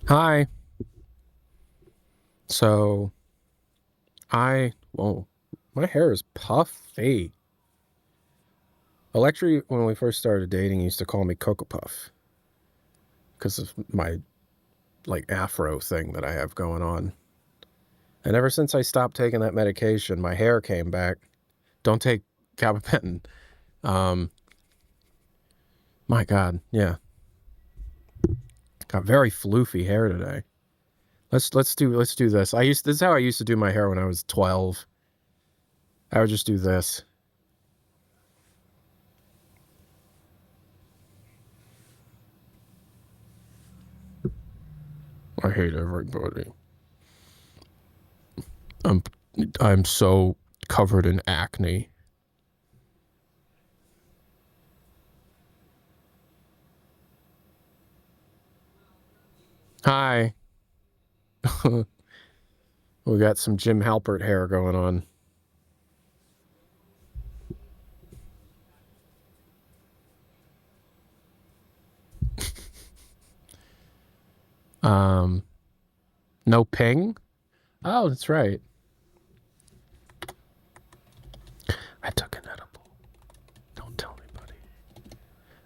Hi. So, whoa, my hair is puffy. Electri, when we first started dating, used to call me Cocoa Puff because of my, like, afro thing that I have going on. And ever since I stopped taking that medication, my hair came back. Don't take gabapentin. Um, my God, yeah. Got very floofy hair today. Let's do this. This is how I used to do my hair when I was 12. I would just do this. I hate everybody. I'm so covered in acne. Hi. We got some Jim Halpert hair going on. No ping? Oh, that's right. I took an edible. Don't tell anybody.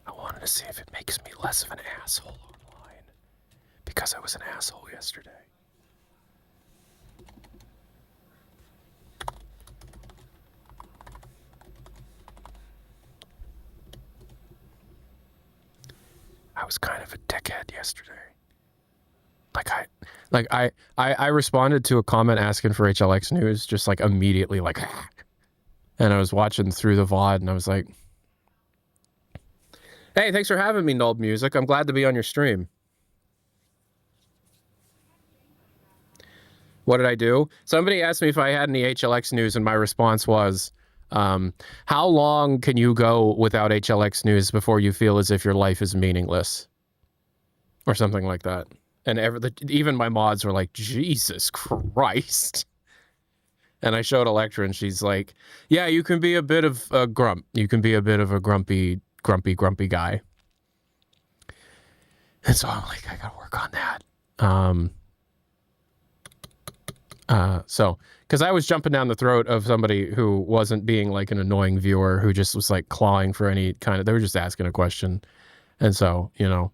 I wanted to see if it makes me less of an asshole online. Because I was an asshole yesterday. I was kind of a dickhead yesterday. I responded to a comment asking for HLX news just like immediately, like, and I was watching through the VOD and I was like, hey, thanks for having me, Nulb Music. I'm glad to be on your stream. What did I do? Somebody asked me if I had any HLX news, and my response was, how long can you go without HLX news before you feel as if your life is meaningless? Or something like that. And even my mods were like, Jesus Christ. And I showed Electra, and she's like, yeah, you can be a bit of a grump. You can be a bit of a grumpy guy. And so I'm like, I gotta work on that. Because I was jumping down the throat of somebody who wasn't being like an annoying viewer who just was like clawing for any kind of, they were just asking a question. And so, you know,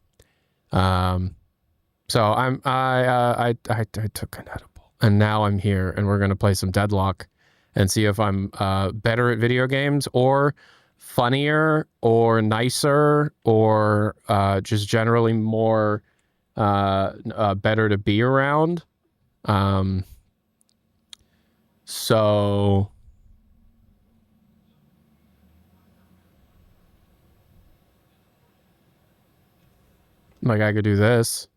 so I took an edible, and now I'm here, and we're gonna play some Deadlock, and see if I'm better at video games, or funnier, or nicer, or just generally more better to be around. So like I could do this.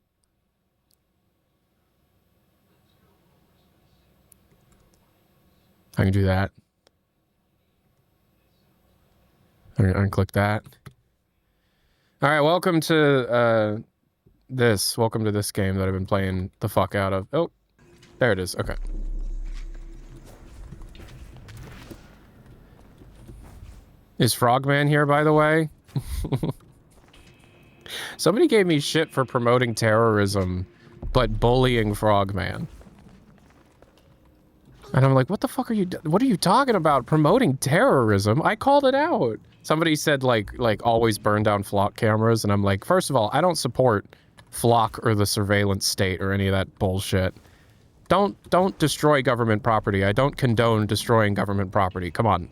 I can do that. I'm gonna unclick that. All right, welcome to this. Welcome to this game that I've been playing the fuck out of. Oh, there it is. Okay. Is Frogman here, by the way? Somebody gave me shit for promoting terrorism, but bullying Frogman. And I'm like, what the fuck are you talking about? Promoting terrorism? I called it out. Somebody said like always burn down flock cameras, and I'm like, first of all, I don't support flock or the surveillance state or any of that bullshit. Don't destroy government property. I don't condone destroying government property. Come on.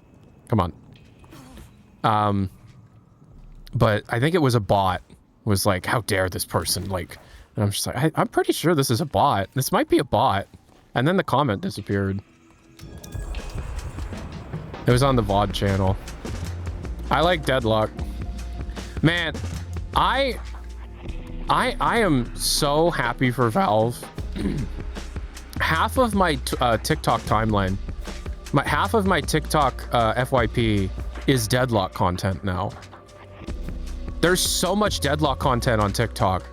But I think it was a bot. Was like, how dare this person, like, and I'm just like, I'm pretty sure this is a bot. This might be a bot. And then the comment disappeared. It was on the VOD channel. I like Deadlock. Man, I am so happy for Valve. Half of my TikTok timeline, half of my TikTok FYP is Deadlock content now. There's so much Deadlock content on TikTok.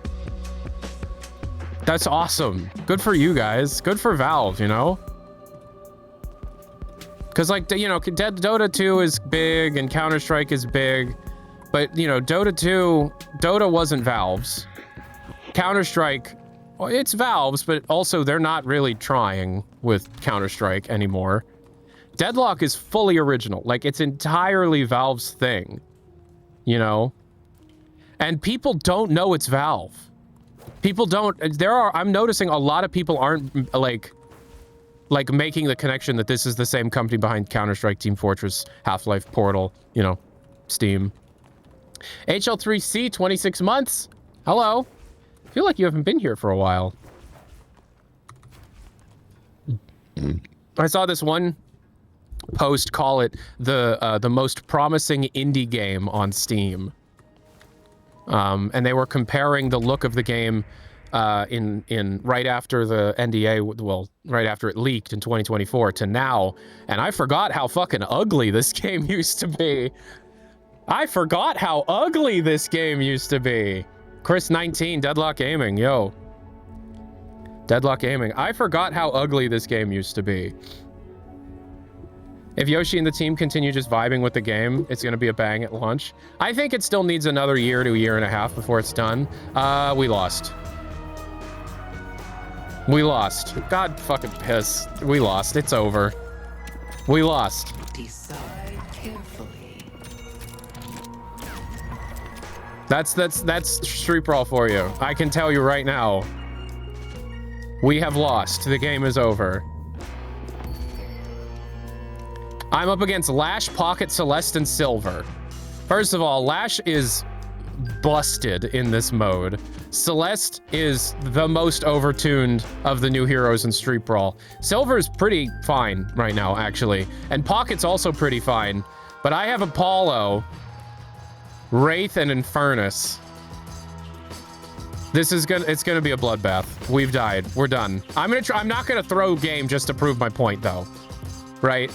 That's awesome. Good for you guys. Good for Valve, you know? Because, like, you know, Dota 2 is big and Counter-Strike is big. But, you know, Dota 2, Dota wasn't Valve's. Counter-Strike it's Valve's, but also they're not really trying with Counter-Strike anymore. Deadlock is fully original. Like, it's entirely Valve's thing, you know? And people don't know it's Valve. People don't, I'm noticing a lot of people aren't, like making the connection that this is the same company behind Counter-Strike, Team Fortress, Half-Life, Portal, you know, Steam. HL3C, 26 months. Hello. I feel like you haven't been here for a while. I saw this one post call it the most promising indie game on Steam. And they were comparing the look of the game in right after the NDA, well, right after it leaked in 2024 to now, and I forgot how fucking ugly this game used to be. I forgot how ugly this game used to be. Chris19, Deadlock Gaming, yo. Deadlock Gaming. I forgot how ugly this game used to be. If Yoshi and the team continue just vibing with the game, it's going to be a bang at launch. I think it still needs another year to a year and a half before it's done. We lost. We lost. God fucking piss. We lost. It's over. We lost. Decide carefully. That's Street Brawl for you. I can tell you right now. We have lost. The game is over. I'm up against Lash, Pocket, Celeste, and Silver. First of all, Lash is busted in this mode. Celeste is the most overtuned of the new heroes in Street Brawl. Silver is pretty fine right now, actually. And Pocket's also pretty fine. But I have Apollo, Wraith, and Infernus. It's gonna be a bloodbath. We've died. We're done. I'm not gonna throw game just to prove my point, though. Right?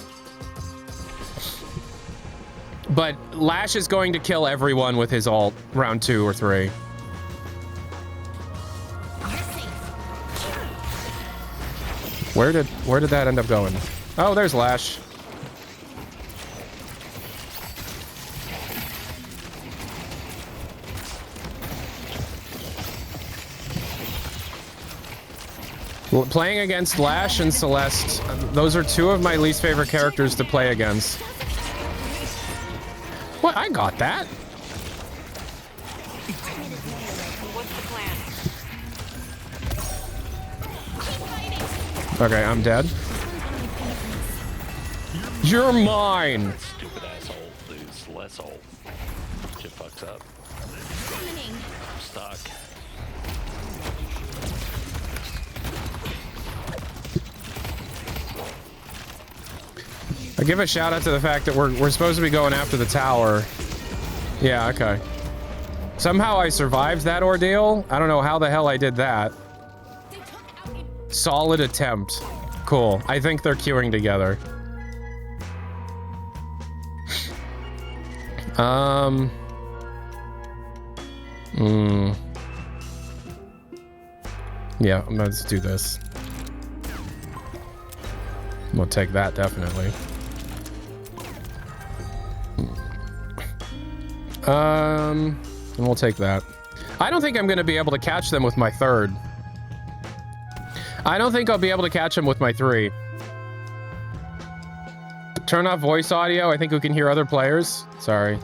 But Lash is going to kill everyone with his ult round 2 or 3. Where did that end up going? Oh, there's Lash. Well, playing against Lash and Celeste, those are two of my least favorite characters to play against. What? I got that. What's the plan? Okay, I'm dead. You're mine. Stupid asshole lose less ult. Shit fucks up. I'm stuck. I give a shout out to the fact that we're supposed to be going after the tower. Yeah, okay. Somehow I survived that ordeal. I don't know how the hell I did that. Solid attempt. Cool. I think they're queuing together. Yeah, let's do this. We'll take that, definitely. And we'll take that. I don't think I'm going to be able to catch them with my 3rd. I don't think I'll be able to catch them with my 3. Turn off voice audio. I think we can hear other players. Sorry.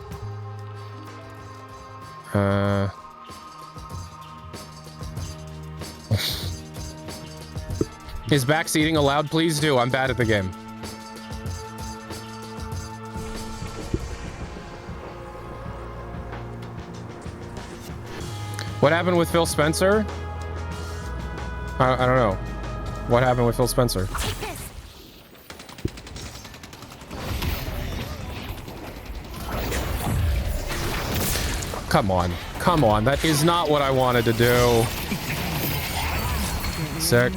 Is backseating allowed? Please do. I'm bad at the game. What happened with Phil Spencer? I don't know. What happened with Phil Spencer? Come on. Come on. That is not what I wanted to do. Sick.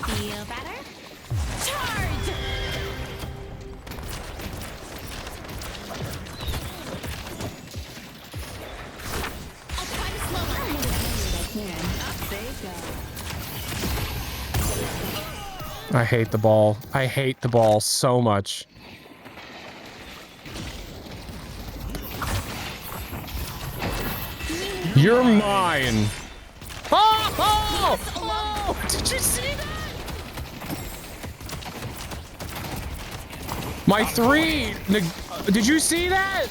Feel better? Charge! I'll try to slow them. Up they go. I hate the ball. I hate the ball so much. You're mine. Oh, oh, oh! Did you see that? My 3. Did you see that?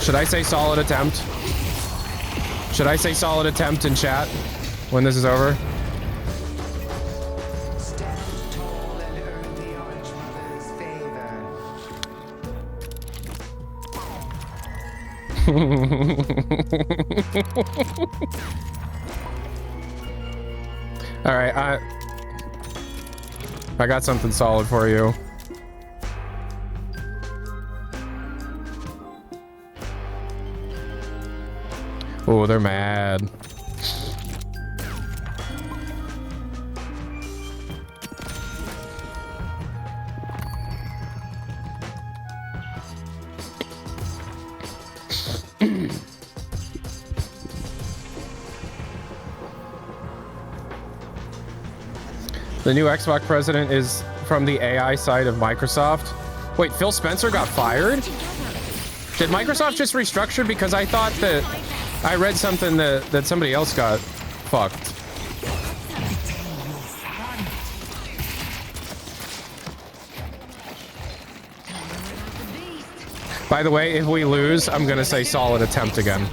Should I say solid attempt? Should I say solid attempt in chat when this is over? Stand tall and earn the Orange Mother's favor. All right, I got something solid for you. Oh, they're mad. The new Xbox president is from the AI side of Microsoft. Wait, Phil Spencer got fired? Did Microsoft just restructure? Because I thought that I read something that somebody else got fucked. By the way, if we lose, I'm gonna say solid attempt again.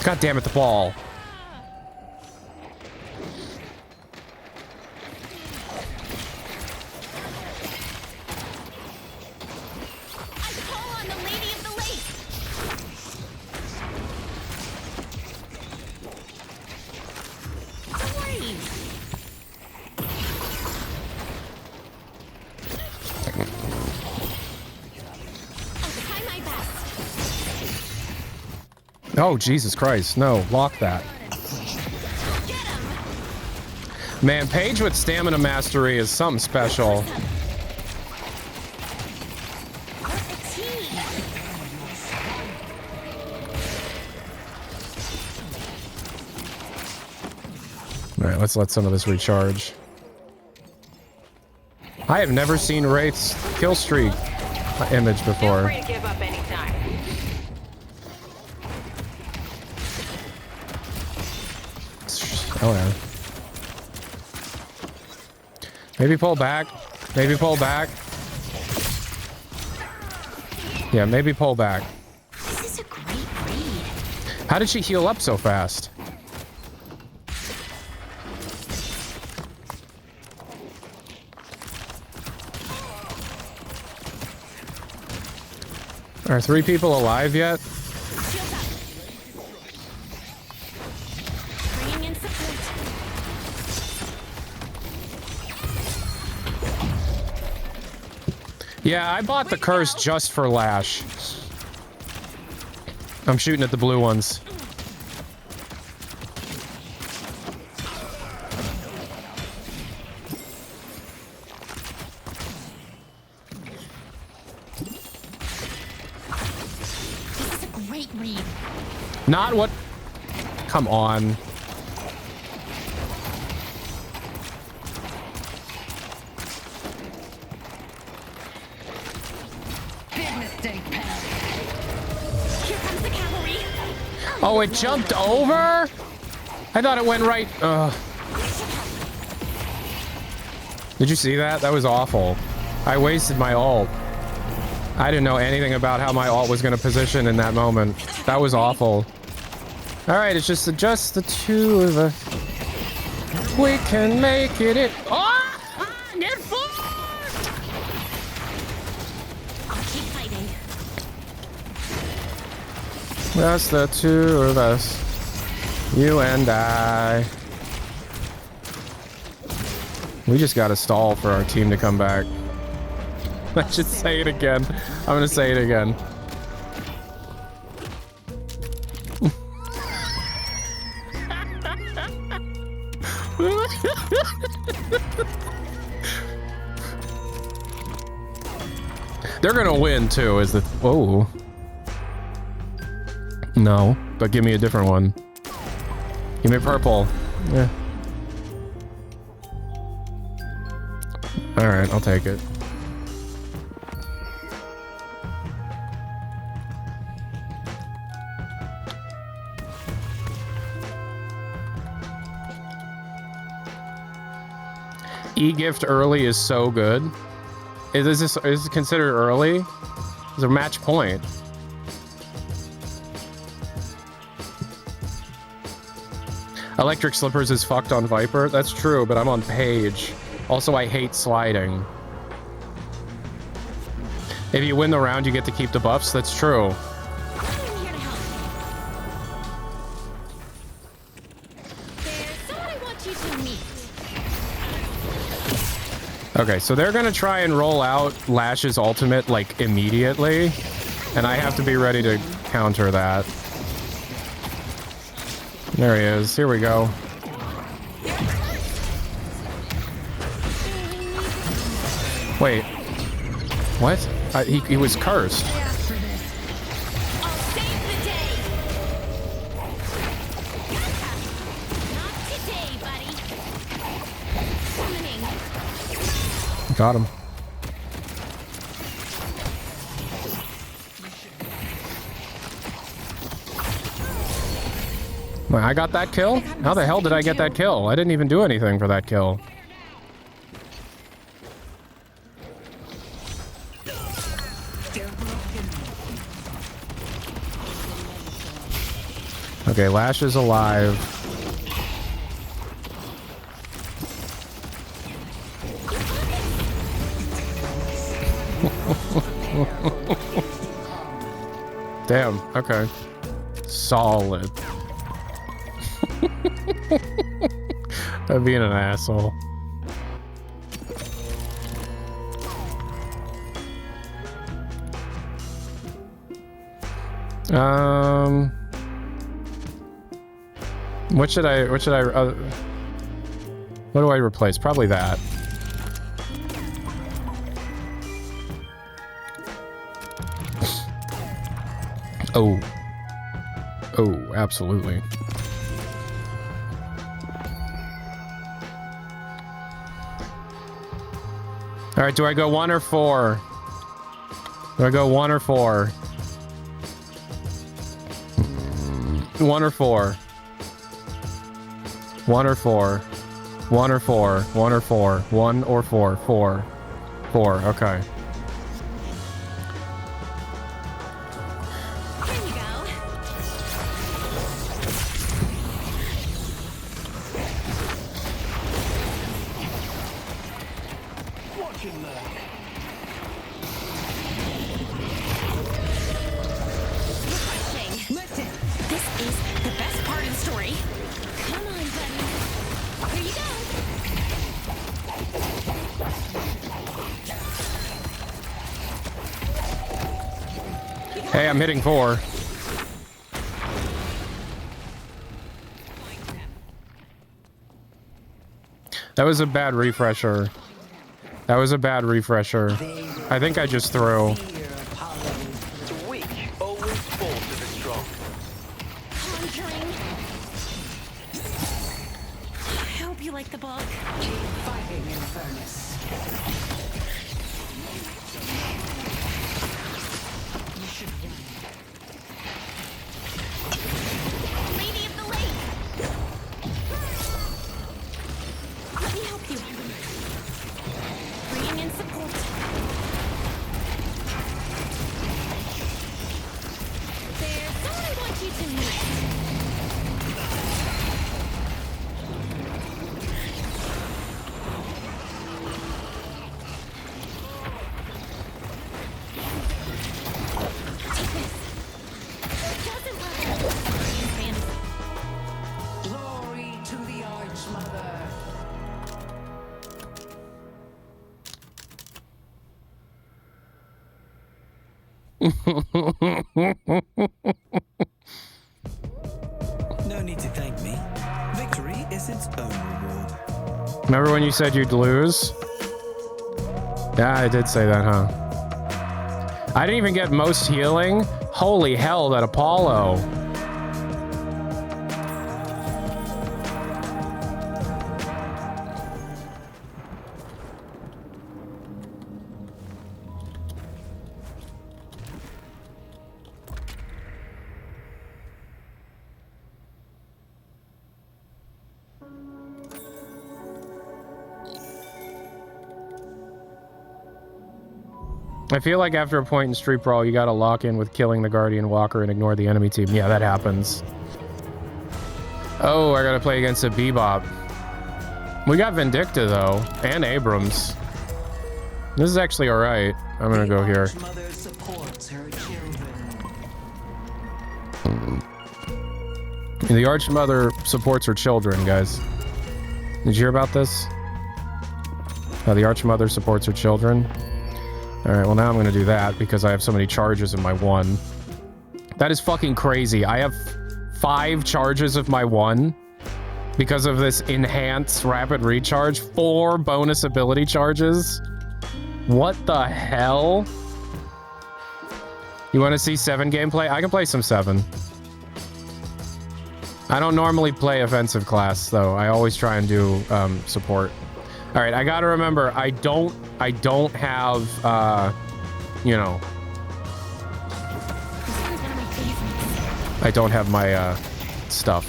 God damn it, the ball. Oh, Jesus Christ. No, lock that. Man, Paige with stamina mastery is something special. All right, let's let some of this recharge. I have never seen Wraith's kill streak image before. Feel free to give up anytime. Oh yeah. Maybe pull back. Maybe pull back. Yeah, maybe pull back. This is a great read. How did she heal up so fast? Are 3 people alive yet? Bringing in support. Yeah, I bought the curse just for Lash. I'm shooting at the blue ones. This is a great read. Not what... Come on. Big mistake, pal. Here comes the cavalry. Oh, it jumped over? I thought it went right... Did you see that? That was awful. I wasted my ult. I didn't know anything about how my ult was going to position in that moment. That was awful. All right, it's just the 2 of us. We can make it. Oh! Get fucked! I'll keep fighting. That's the 2 of us. You and I. We just got to stall for our team to come back. I should say it again. I'm going to say it again. They're going to win too, is the... Whoa. No, but give me a different one. Give me purple. Yeah. All right, I'll take it. E-gift early is so good. Is this considered early? It's a match point. Electric Slippers is fucked on Viper. That's true, but I'm on Page. Also, I hate sliding. If you win the round, you get to keep the buffs. That's true. I'm here to help. There's someone I want you to meet. Okay, so they're gonna try and roll out Lash's ultimate like immediately, and I have to be ready to counter that. There he is. Here we go. Wait. What? He was cursed. I'll save the day. Not today, buddy. Summoning. Got him. Wait, I got that kill? How the hell did I get that kill? I didn't even do anything for that kill. Okay, Lash is alive. Damn, okay. Solid. I'm being an asshole. What do I replace? Probably that. Oh. Oh, absolutely. All right, do I go 1 or 4? Do I go 1 or 4? 1 or 4? 1 or 4? 1 or 4? 1 or 4? 1 or 4? 4. 4, okay. Here you go. Watch him learn. Refreshing. Listen, this is the best part of the story. Come on, buddy. Here you go. Hey, I'm hitting 4. That was a bad refresher. That was a bad refresher. I think I just threw. The weak always fall to the strong. Conjuring. I hope you like the book. Fighting in furnace. Lady of the Lake. Let me help you. Bringing in support. There's someone I want you to meet. Take this. Doesn't matter. Fantasy. Glory to the Arch Mother. No need to thank me. Victory is its own reward. Remember when you said you'd lose? Yeah, I did say that, huh? I didn't even get most healing. Holy hell, that Apollo. I feel like after a point in Street Brawl, you gotta lock in with killing the Guardian Walker and ignore the enemy team. Yeah, that happens. Oh, I gotta play against a Bebop. We got Vindicta, though, and Abrams. This is actually alright. I'm gonna go here. Mother supports her children. The Archmother supports her children, guys. Did you hear about this? The Archmother supports her children. Alright, well now I'm gonna do that because I have so many charges in my one. That is fucking crazy. I have 5 charges of my one because of this enhanced rapid recharge. 4 bonus ability charges. What the hell? You want to see 7 gameplay? I can play some 7. I don't normally play offensive class, though. I always try and do support. All right, I gotta remember, I don't have, you know, I don't have my stuff.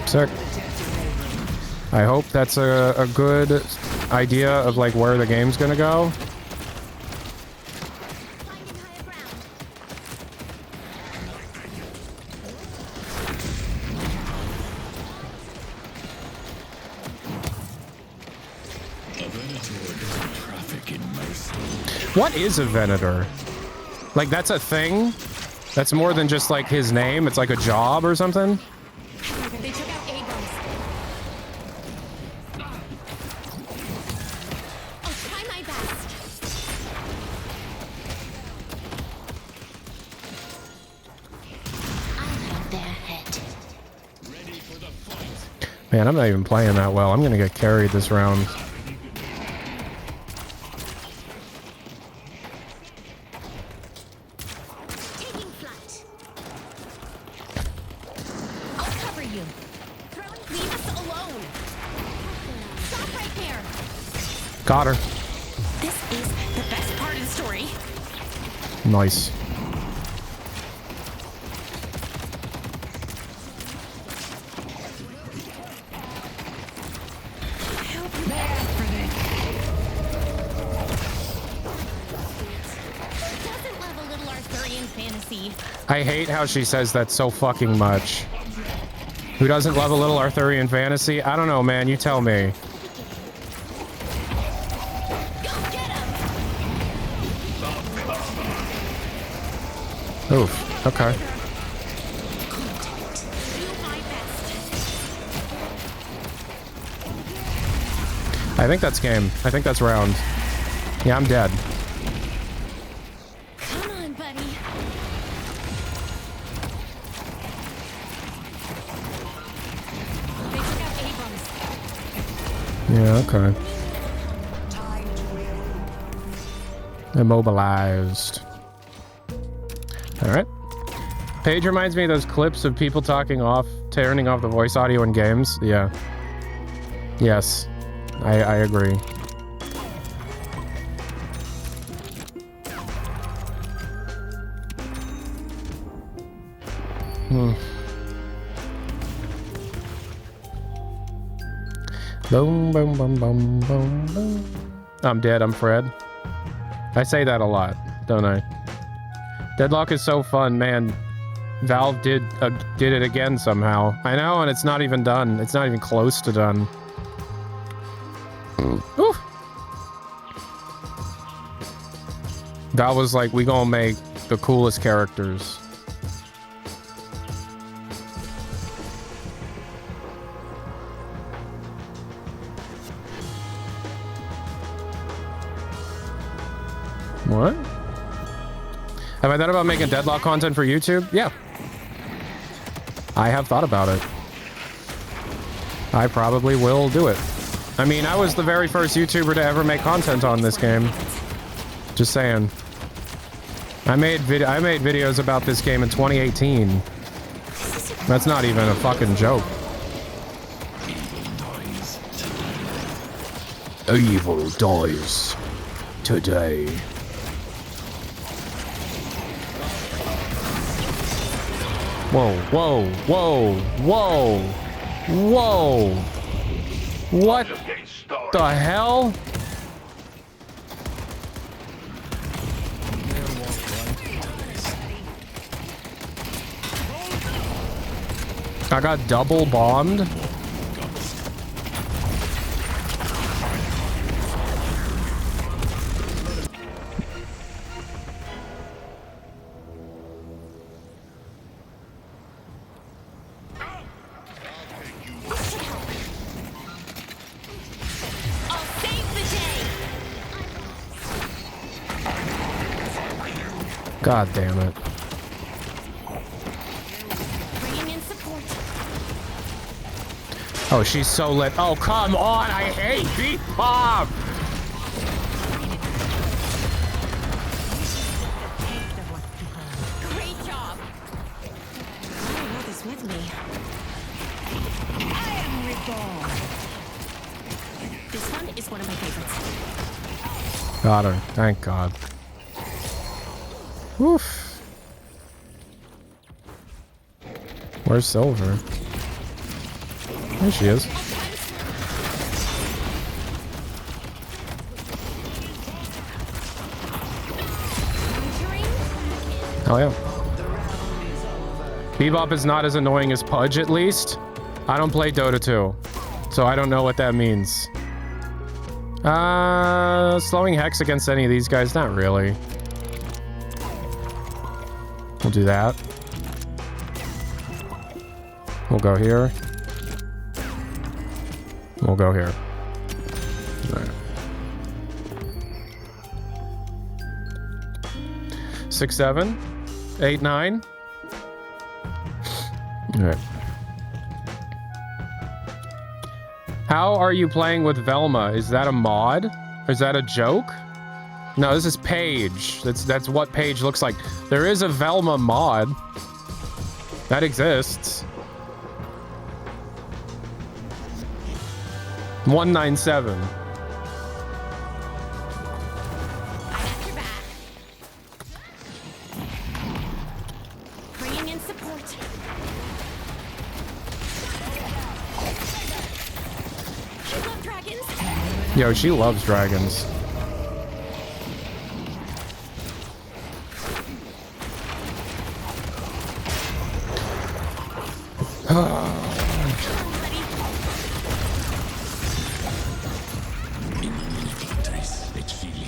Sick. I hope that's a good idea of like where the game's gonna go. What is a Venator? Like, that's a thing? That's more than just like his name? It's like a job or something? They took out Abrams. I'll try my best. I'll have their head. Man, I'm not even playing that well. I'm gonna get carried this round. Taking flight. I'll cover you. Leave us alone. Stop right there. Got her. This is the best part of the story. Nice. Doesn't love a little Arthurian fantasy. I hate how she says that so fucking much. Who doesn't love a little Arthurian fantasy? I don't know, man. You tell me. Go get him. Oof. Okay. Do my best. I think that's game. I think that's round. Yeah, I'm dead. Come on, buddy. They took out Abrams. Yeah, okay. Immobilized. Alright. Paige reminds me of those clips of people turning off the voice audio in games. Yeah. Yes. I agree. Boom, boom, boom, boom, boom, boom. I'm dead. I'm Fred. I say that a lot, don't I? Deadlock is so fun, man. Valve did it again somehow. I know, and it's not even done. It's not even close to done. Oof. Valve was like, we gonna make the coolest characters. What? Have I thought about making Deadlock content for YouTube? Yeah. I have thought about it. I probably will do it. I mean, I was the very first YouTuber to ever make content on this game. Just saying. I made videos about this game in 2018. That's not even a fucking joke. Evil dies today. Whoa, whoa, whoa, whoa. Whoa. What the hell? I got double bombed. God damn it. Bringing in support. Oh, she's so lit. Oh, come on. I hate Bebop. Great job. I don't know this with me. I am reborn. This one is one of my favorites. Got her. Thank God. Woof. Where's Silver? There she is. Hell yeah. Bebop is not as annoying as Pudge, at least. I don't play Dota 2, so I don't know what that means. Slowing Hex against any of these guys? Not really. We'll do that. We'll go here. We'll go here. All right. 6, 7, 8, 9. All right. How are you playing with Velma? Is that a mod? Or is that a joke? No, this is Paige. That's what Paige looks like. There is a Velma mod. That exists. 197. Bringing in support. I love dragons. Yo, she loves dragons.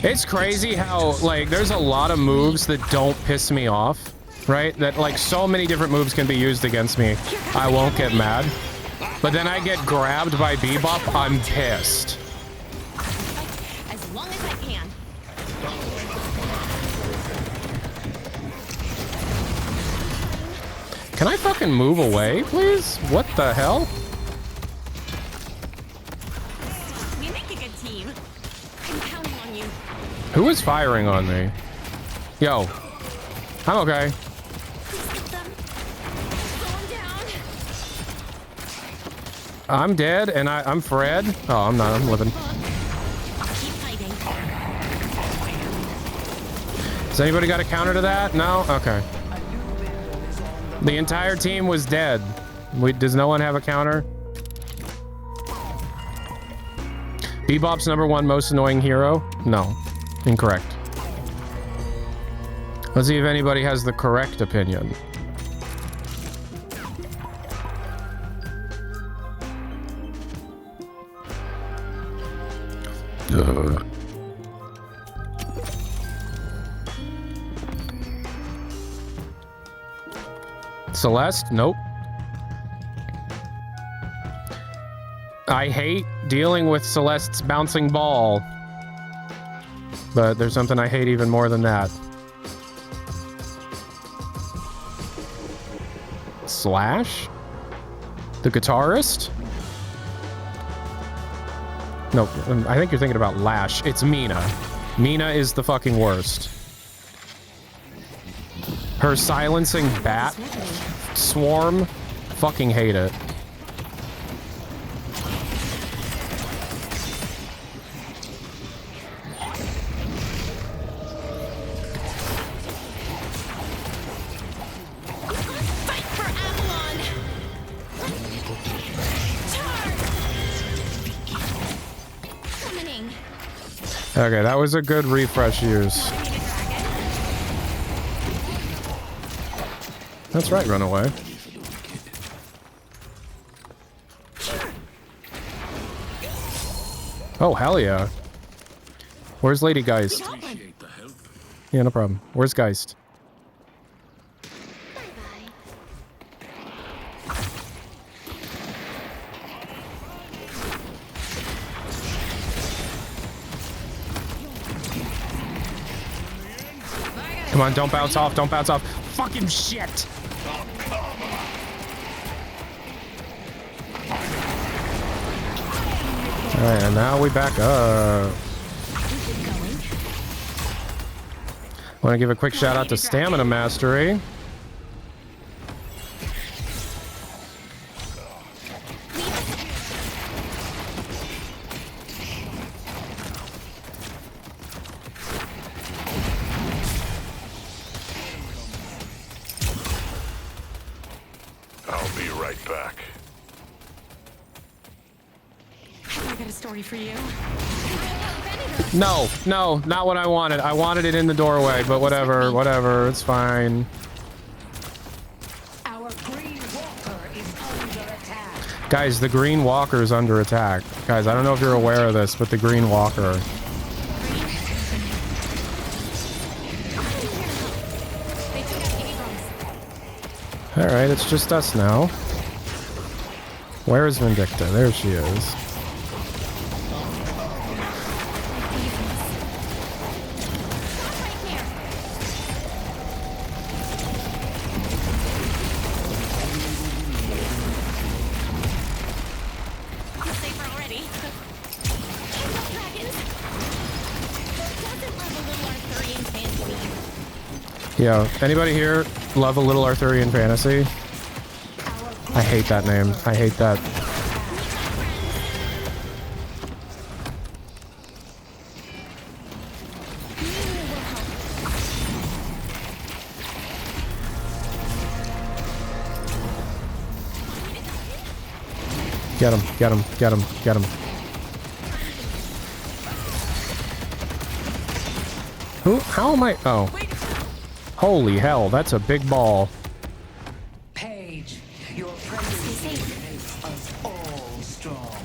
It's crazy how, like, there's a lot of moves that don't piss me off, right? That, like, so many different moves can be used against me. I won't get mad. But then I get grabbed by Bebop, I'm pissed. As long as I can. Can I fucking move away, please? What the hell? We make a good team. I'm counting on you. Who is firing on me? Yo. I'm okay. Please get them. Slow them down. I'm dead, and I'm Fred. Oh, I'm not. I'm living. Keep fighting. Has anybody got a counter to that? No? Okay. The entire team was dead. Does no one have a counter? Bebop's #1 most annoying hero? No. Incorrect. Let's see if anybody has the correct opinion. Celeste? Nope. I hate dealing with Celeste's bouncing ball. But there's something I hate even more than that. Slash? The guitarist? No, I think you're thinking about Lash. It's Mina. Mina is the fucking worst. Her silencing bat swarm, fucking hate it. Fight for Avalon. Okay, that was a good refresh use. That's right, run away. Oh, hell yeah. Where's Lady Geist? Yeah, no problem. Where's Geist? Come on, don't bounce off, don't bounce off. Fucking shit! Alright, and now we back up. Want to give a quick shout out to Stamina Mastery. I'll be right back. I got a story for you. No, no, not what I wanted. I wanted it in the doorway, but whatever, whatever, it's fine. Our green walker is under attack. Guys, the Green Walker's under attack. Guys, I don't know if you're aware of this, but the Green Walker. They took out Abrams. Alright, it's just us now. Where is Vindicta? There she is. Yeah, anybody here love a little Arthurian fantasy? I hate that name. I hate that. Get him, get him, get him, get him. Who? How am I? Oh. Holy hell, that's a big ball. Page, your presence makes us all strong.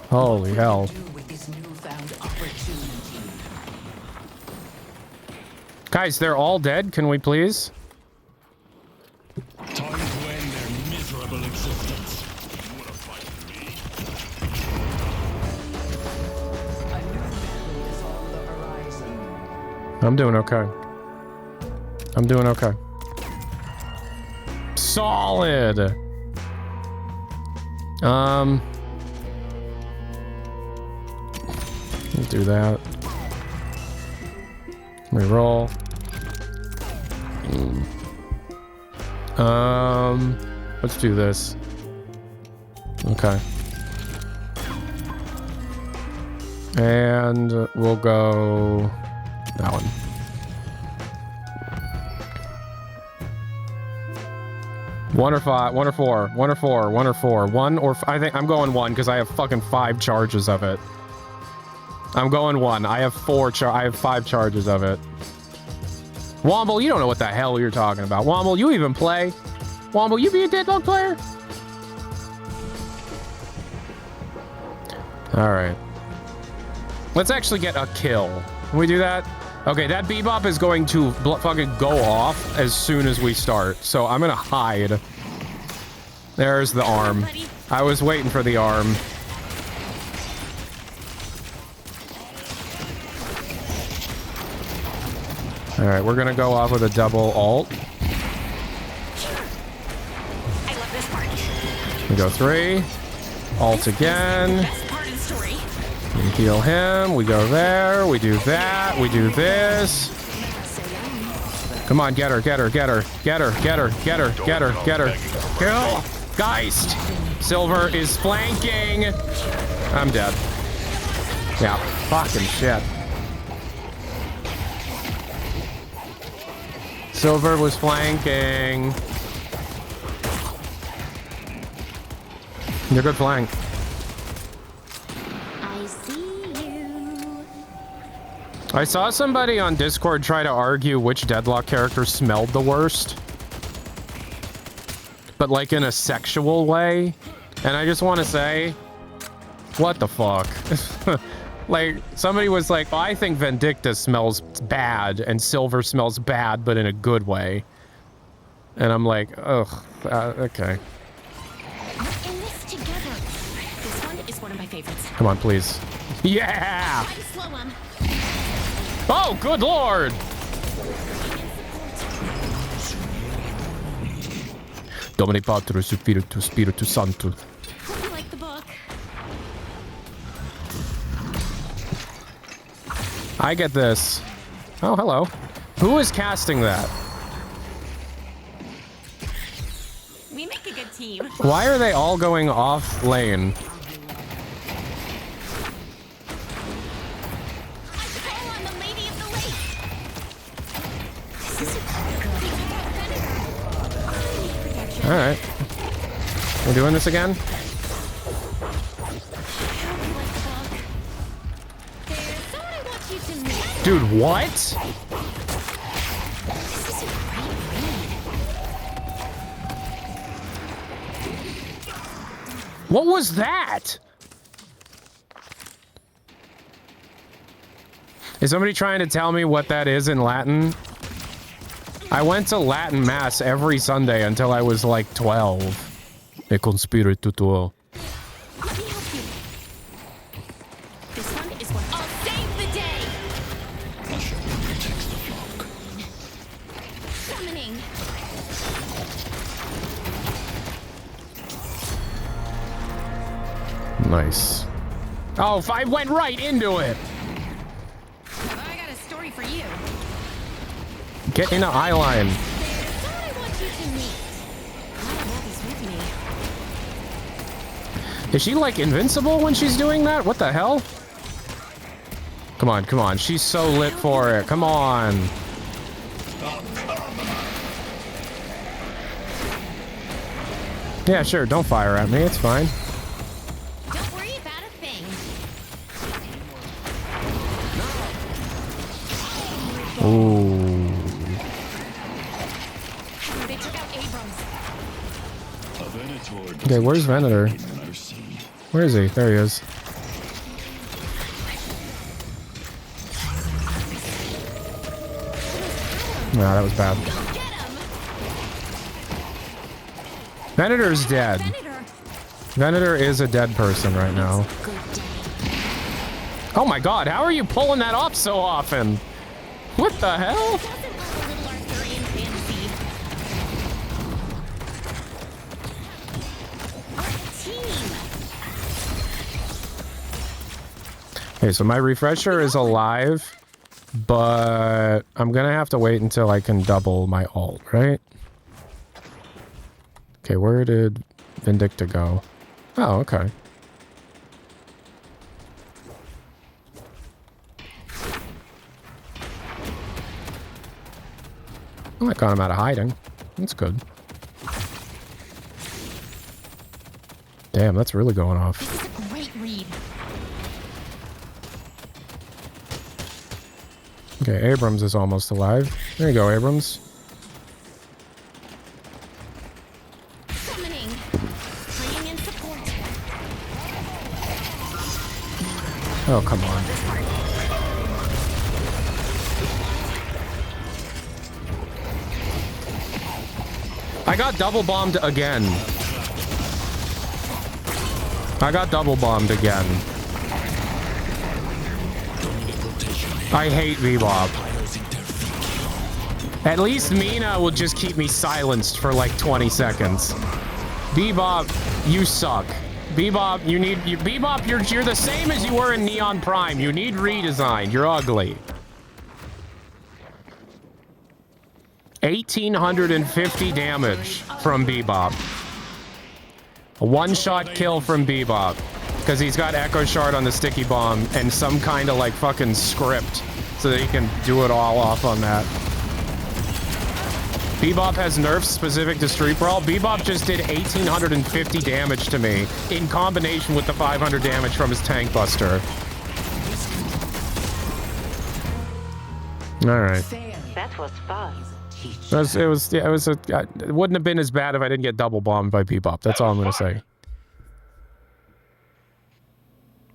Holy hell. Do with this newfound opportunity. Guys, they're all dead. Can we please? Time to end their miserable existence. You wanna fight me? A new battle is on the horizon. I'm doing okay. I'm doing okay. Solid. Let's do that. Reroll. Let's do this. Okay. And we'll go that one. One or five, one or four, one or four, one or four, one or I think I'm going one because I have fucking 5 charges of it. I'm going one. I have 5 charges of it. Womble, you don't know what the hell you're talking about. Womble, you even play? Womble, you be a Deadlock player? All right. Let's actually get a kill. Can we do that? Okay, that Bebop is going to fucking go off as soon as we start. So I'm gonna hide. There's the arm. I was waiting for the arm. All right, we're gonna go off with a double alt. I love this part. We go 3. Alt again. Best part of the story. We heal him. We go there. We do that. We do this. Come on, get her, get her, get her, get her, get her, get her, get her, get her. Kill! Geist! Silver is flanking. I'm dead. Yeah, fucking shit. Silver was flanking. You're good flank. I see you. I saw somebody on Discord try to argue which Deadlock character smelled the worst. But like in a sexual way. And I just want to say, what the fuck? Like, somebody was like, oh, I think Vindicta smells bad and Silver smells bad, but in a good way. And I'm like, ugh, okay. We're in this together. This one is one of my favorites. Come on, please. Yeah! Try to slow him. Oh, good lord! Domini Patro Spiritus Santo. Hope you like the book. I get this. Oh, hello. Who is casting that? We make a good team. Why are they all going off lane? I call on the Lady of the Lake. This is good. All right. We're doing this again? There's someone I want you to meet. Dude, what? This is a great read. What was that? Is somebody trying to tell me what that is in Latin? I went to Latin Mass every Sunday until I was like 12. E conspiritu tuo. Let me help you. This one is one. I'll save the day. Summoning. Nice. Oh, I went right into it. I got a story for you. Get in the eye line. There's someone I want you to meet. I have this with me. Is she like invincible when she's doing that? What the hell? Come on, come on. She's so lit for it. Come on. Yeah, sure. Don't fire at me. It's fine. Don't worry about a thing. Ooh. They took out Abrams. Okay, where's Venator? Where is he? There he is. Nah, that was bad. Go get him. Venator's dead. Senator. Venator is a dead person right now. Good day. Oh my god, how are you pulling that off so often? What the hell? Doesn't love a little Arthurian fantasy. We're a team. Okay, so my refresher is alive, but I'm gonna have to wait until I can double my ult, right? Okay, where did Vindicta go? Oh, okay. Oh, I got him out of hiding. That's good. Damn, that's really going off. This is a great read. Okay, Abrams is almost alive. There you go, Abrams. Summoning. Bringing in support. Oh, come on. I got double bombed again. I got double bombed again. I hate Bebop. At least Mina will just keep me silenced for like 20 seconds. Bebop, you suck. Bebop, Bebop, you're the same as you were in Neon Prime. You need redesign. You're ugly. 1,850 damage from Bebop. A one-shot kill from Bebop. Because he's got Echo Shard on the sticky bomb and some kind of like fucking script so that he can do it all off on that. Bebop has nerfs specific to Street Brawl. Bebop just did 1,850 damage to me in combination with the 500 damage from his Tank Buster. All right. That was fun. It wouldn't have been as bad if I didn't get double bombed by Bebop. That's all I'm gonna say.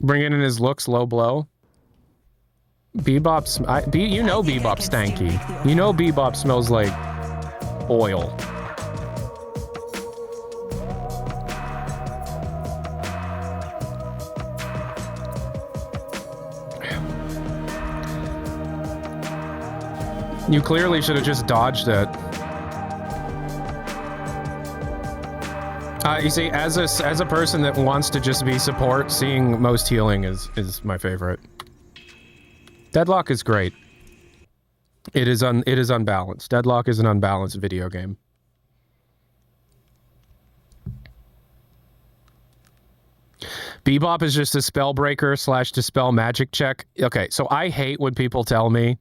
Bringing in his looks, low blow. Bebop's, you know Bebop's stanky. You know Bebop smells like oil. You clearly should have just dodged it. You see, as a person that wants to just be support, seeing most healing is my favorite. Deadlock is great. It is unbalanced. Deadlock is an unbalanced video game. Bebop is just a spellbreaker / dispel magic check. Okay, so I hate when people tell me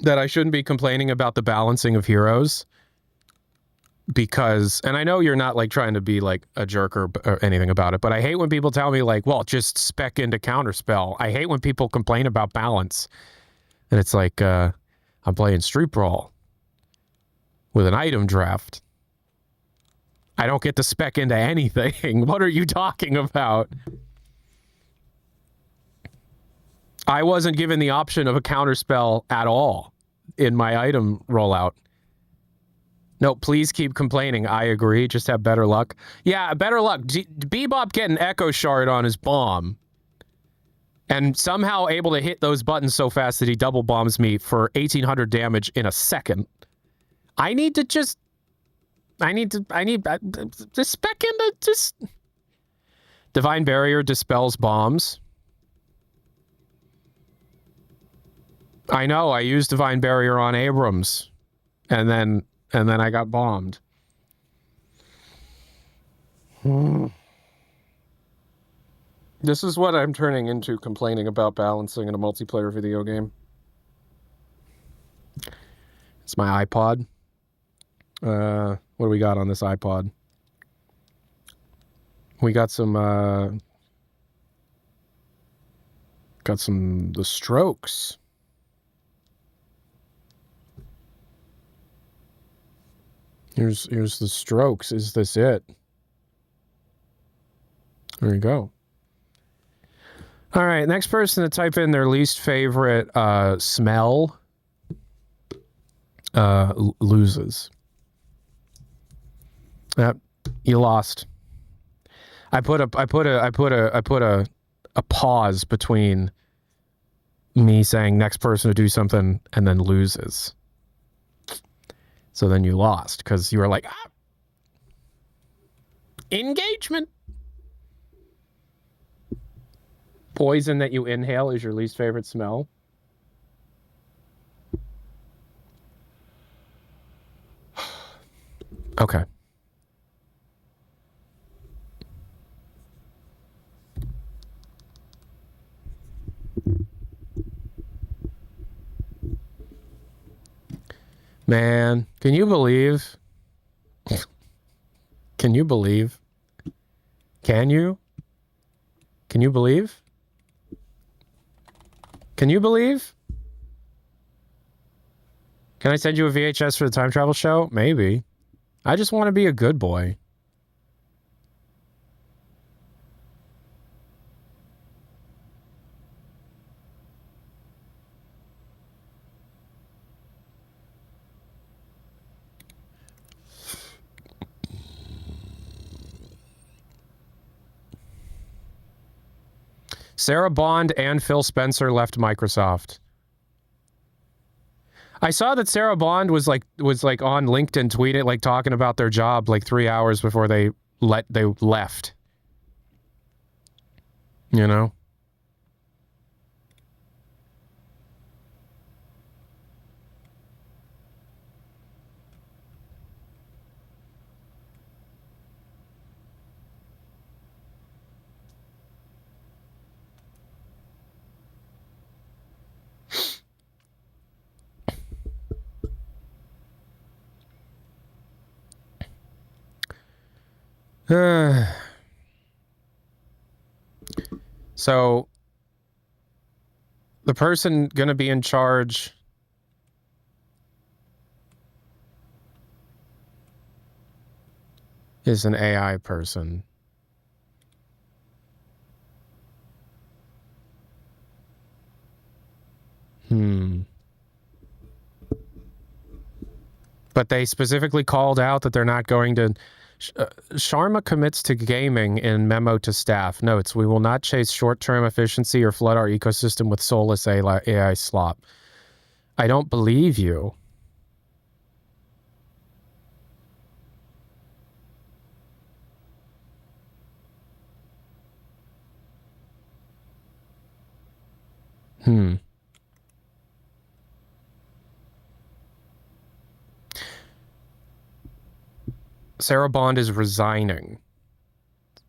that I shouldn't be complaining about the balancing of heroes. Because, and I know you're not like trying to be like a jerk or anything about it, but I hate when people tell me like, well, just spec into counterspell. I hate when people complain about balance. And it's like, I'm playing Street Brawl with an item draft. I don't get to spec into anything. What are you talking about? I wasn't given the option of a counterspell at all in my item rollout. No, please keep complaining. I agree. Just have better luck. Yeah, better luck. Bebop getting Echo Shard on his bomb. And somehow able to hit those buttons so fast that he double bombs me for 1,800 damage in a second. I need to just spec into just... Divine Barrier dispels bombs. I know, I used Divine Barrier on Abrams. And then I got bombed. This is what I'm turning into, complaining about balancing in a multiplayer video game. It's my iPod. What do we got on this iPod? We got some, The Strokes. Here's The Strokes. Is this it? There you go. All right, next person to type in their least favorite smell loses. Yep, you lost. I put a pause between me saying next person to do something and then loses. So then you lost because you were like, ah, engagement. Poison that you inhale is your least favorite smell. Okay. Man, can you believe? Can you believe? Can you? Can you believe? Can you believe? Can I send you a VHS for the time travel show? Maybe. I just want to be a good boy. Sarah Bond and Phil Spencer left Microsoft. I saw that Sarah Bond was like on LinkedIn tweeting, like talking about their job like 3 hours before they left. You know? So the person going to be in charge is an AI person. But they specifically called out that they're not going to... Sharma commits to gaming in memo to staff. Notes, we will not chase short-term efficiency or flood our ecosystem with soulless AI slop. I don't believe you. Sarah Bond is resigning.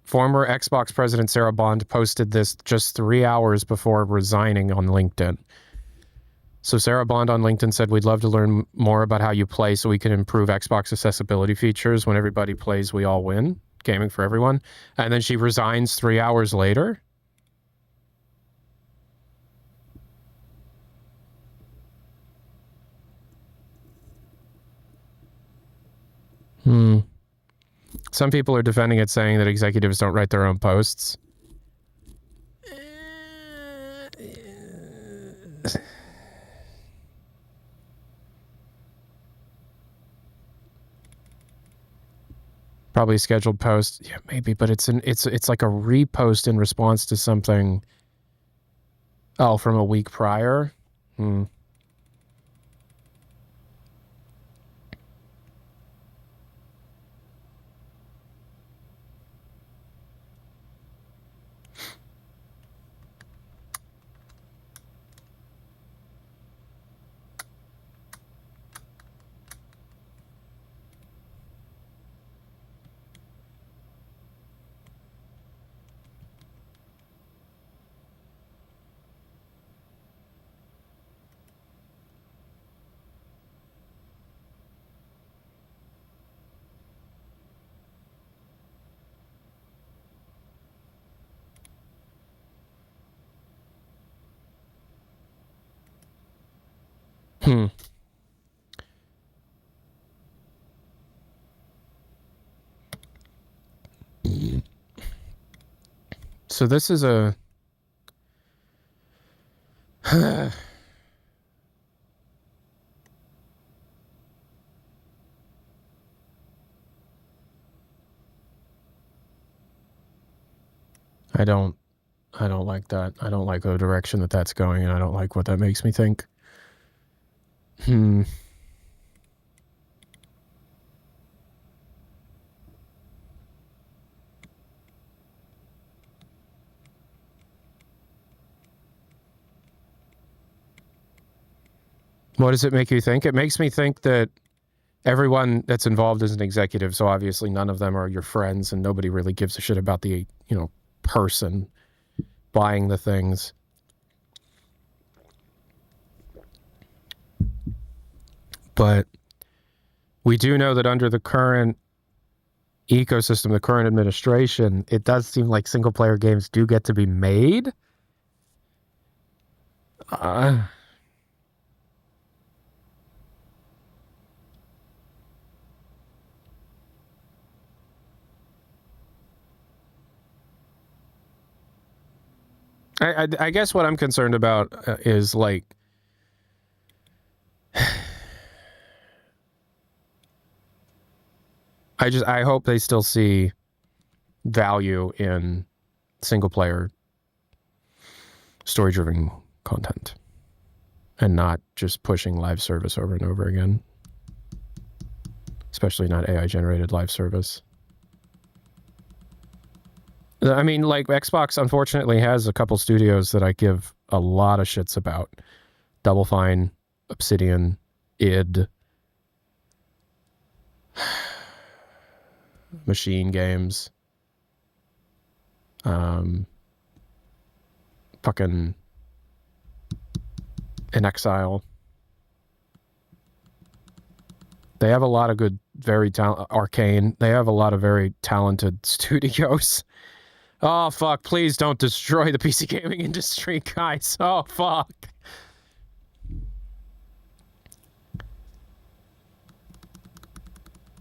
Former Xbox president Sarah Bond posted this just 3 hours before resigning on LinkedIn. So Sarah Bond on LinkedIn said, we'd love to learn more about how you play so we can improve Xbox accessibility features. When everybody plays, we all win. Gaming for everyone. And then she resigns 3 hours later. Some people are defending it, saying that executives don't write their own posts. Probably a scheduled post. Yeah, maybe, but it's like a repost in response to something. Oh, from a week prior? So this is a... I don't like that. I don't like the direction that that's going, and I don't like what that makes me think. What does it make you think? It makes me think that everyone that's involved is an executive, so obviously none of them are your friends, and nobody really gives a shit about the, person buying the things. But we do know that under the current ecosystem, the current administration, it does seem like single-player games do get to be made. I guess what I'm concerned about is like... I hope they still see value in single-player story-driven content and not just pushing live service over and over again. Especially not AI-generated live service. I mean, like, Xbox, unfortunately, has a couple studios that I give a lot of shits about. Double Fine, Obsidian, id, Machine Games, fucking In Exile. They have a lot of good, very talented Arcane. They have a lot of very talented studios. Oh fuck! Please don't destroy the PC gaming industry, guys. Oh fuck.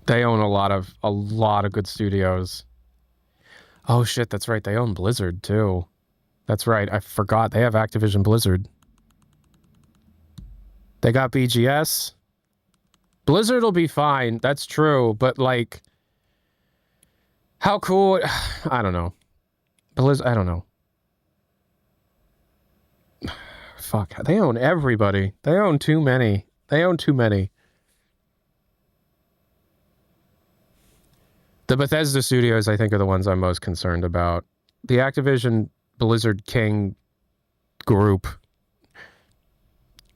They own a lot of good studios. Oh shit, that's right. They own Blizzard too. That's right. I forgot. They have Activision Blizzard. They got BGS. Blizzard will be fine. That's true. But like, how cool? I don't know. Blizzard. I don't know. Fuck. They own everybody. They own too many. They own too many. The Bethesda studios, I think, are the ones I'm most concerned about. The Activision Blizzard King group,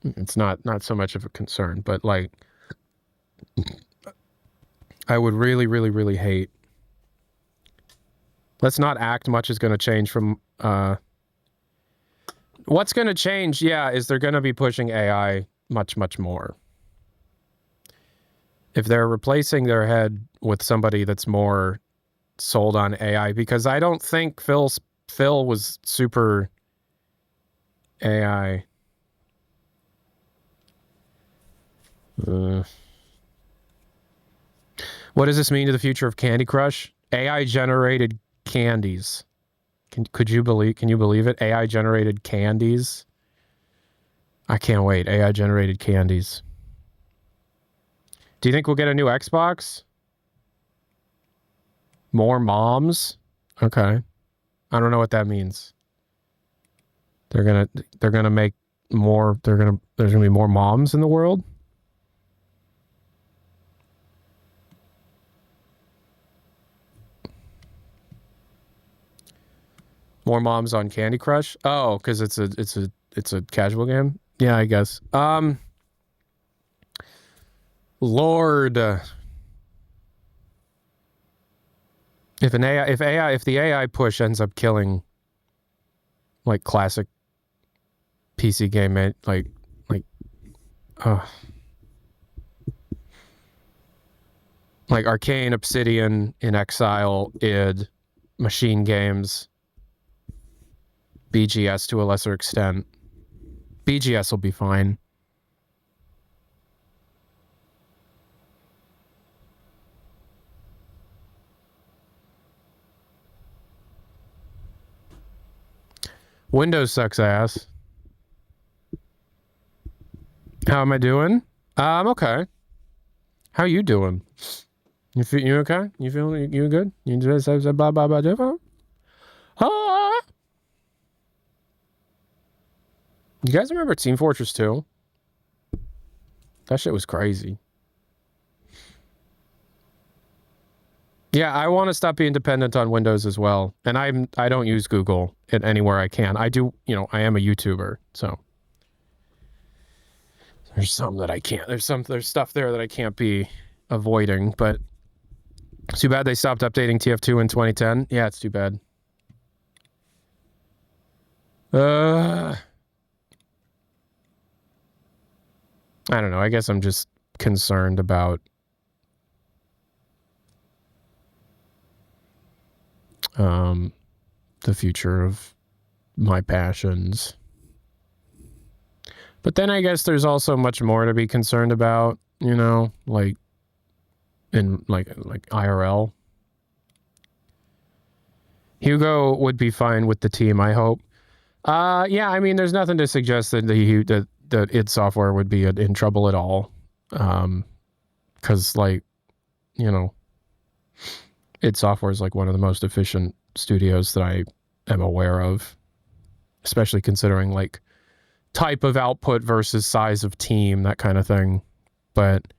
it's not so much of a concern, but like, I would really, really, really hate. Let's not act much is going to change from. What's going to change? Yeah, is they're going to be pushing AI much, much more. If they're replacing their head with somebody that's more sold on AI, because I don't think Phil was super AI. What does this mean to the future of Candy Crush? AI generated candies. Can you believe it? AI generated candies. I can't wait. AI generated candies. Do you think we'll get a new Xbox? More moms? Okay. I don't know what that means. They're gonna make more. There's gonna be more moms in the world. More moms on Candy Crush? Oh, because it's a casual game. Yeah, I guess. Lord, if the AI push ends up killing like classic PC game, like Arcane, Obsidian, In Exile, id, Machine Games, BGS to a lesser extent. BGS will be fine. Windows sucks ass. How am I doing? I'm okay. How you doing? You okay? You good? You just say blah blah blah different? Ah. You guys remember Team Fortress 2? That shit was crazy. Yeah, I want to stop being dependent on Windows as well. And I don't use Google anywhere I can. I do, I am a YouTuber, so there's some that I can't. There's stuff there that I can't be avoiding, but it's too bad they stopped updating TF2 in 2010. Yeah, it's too bad. I don't know. I guess I'm just concerned about the future of my passions. But then I guess there's also much more to be concerned about, like in like IRL. Hugo would be fine with the team, I hope. Yeah, I mean, there's nothing to suggest that that id Software would be in trouble at all. Because id Software is like one of the most efficient studios that I am aware of, especially considering like type of output versus size of team, that kind of thing. But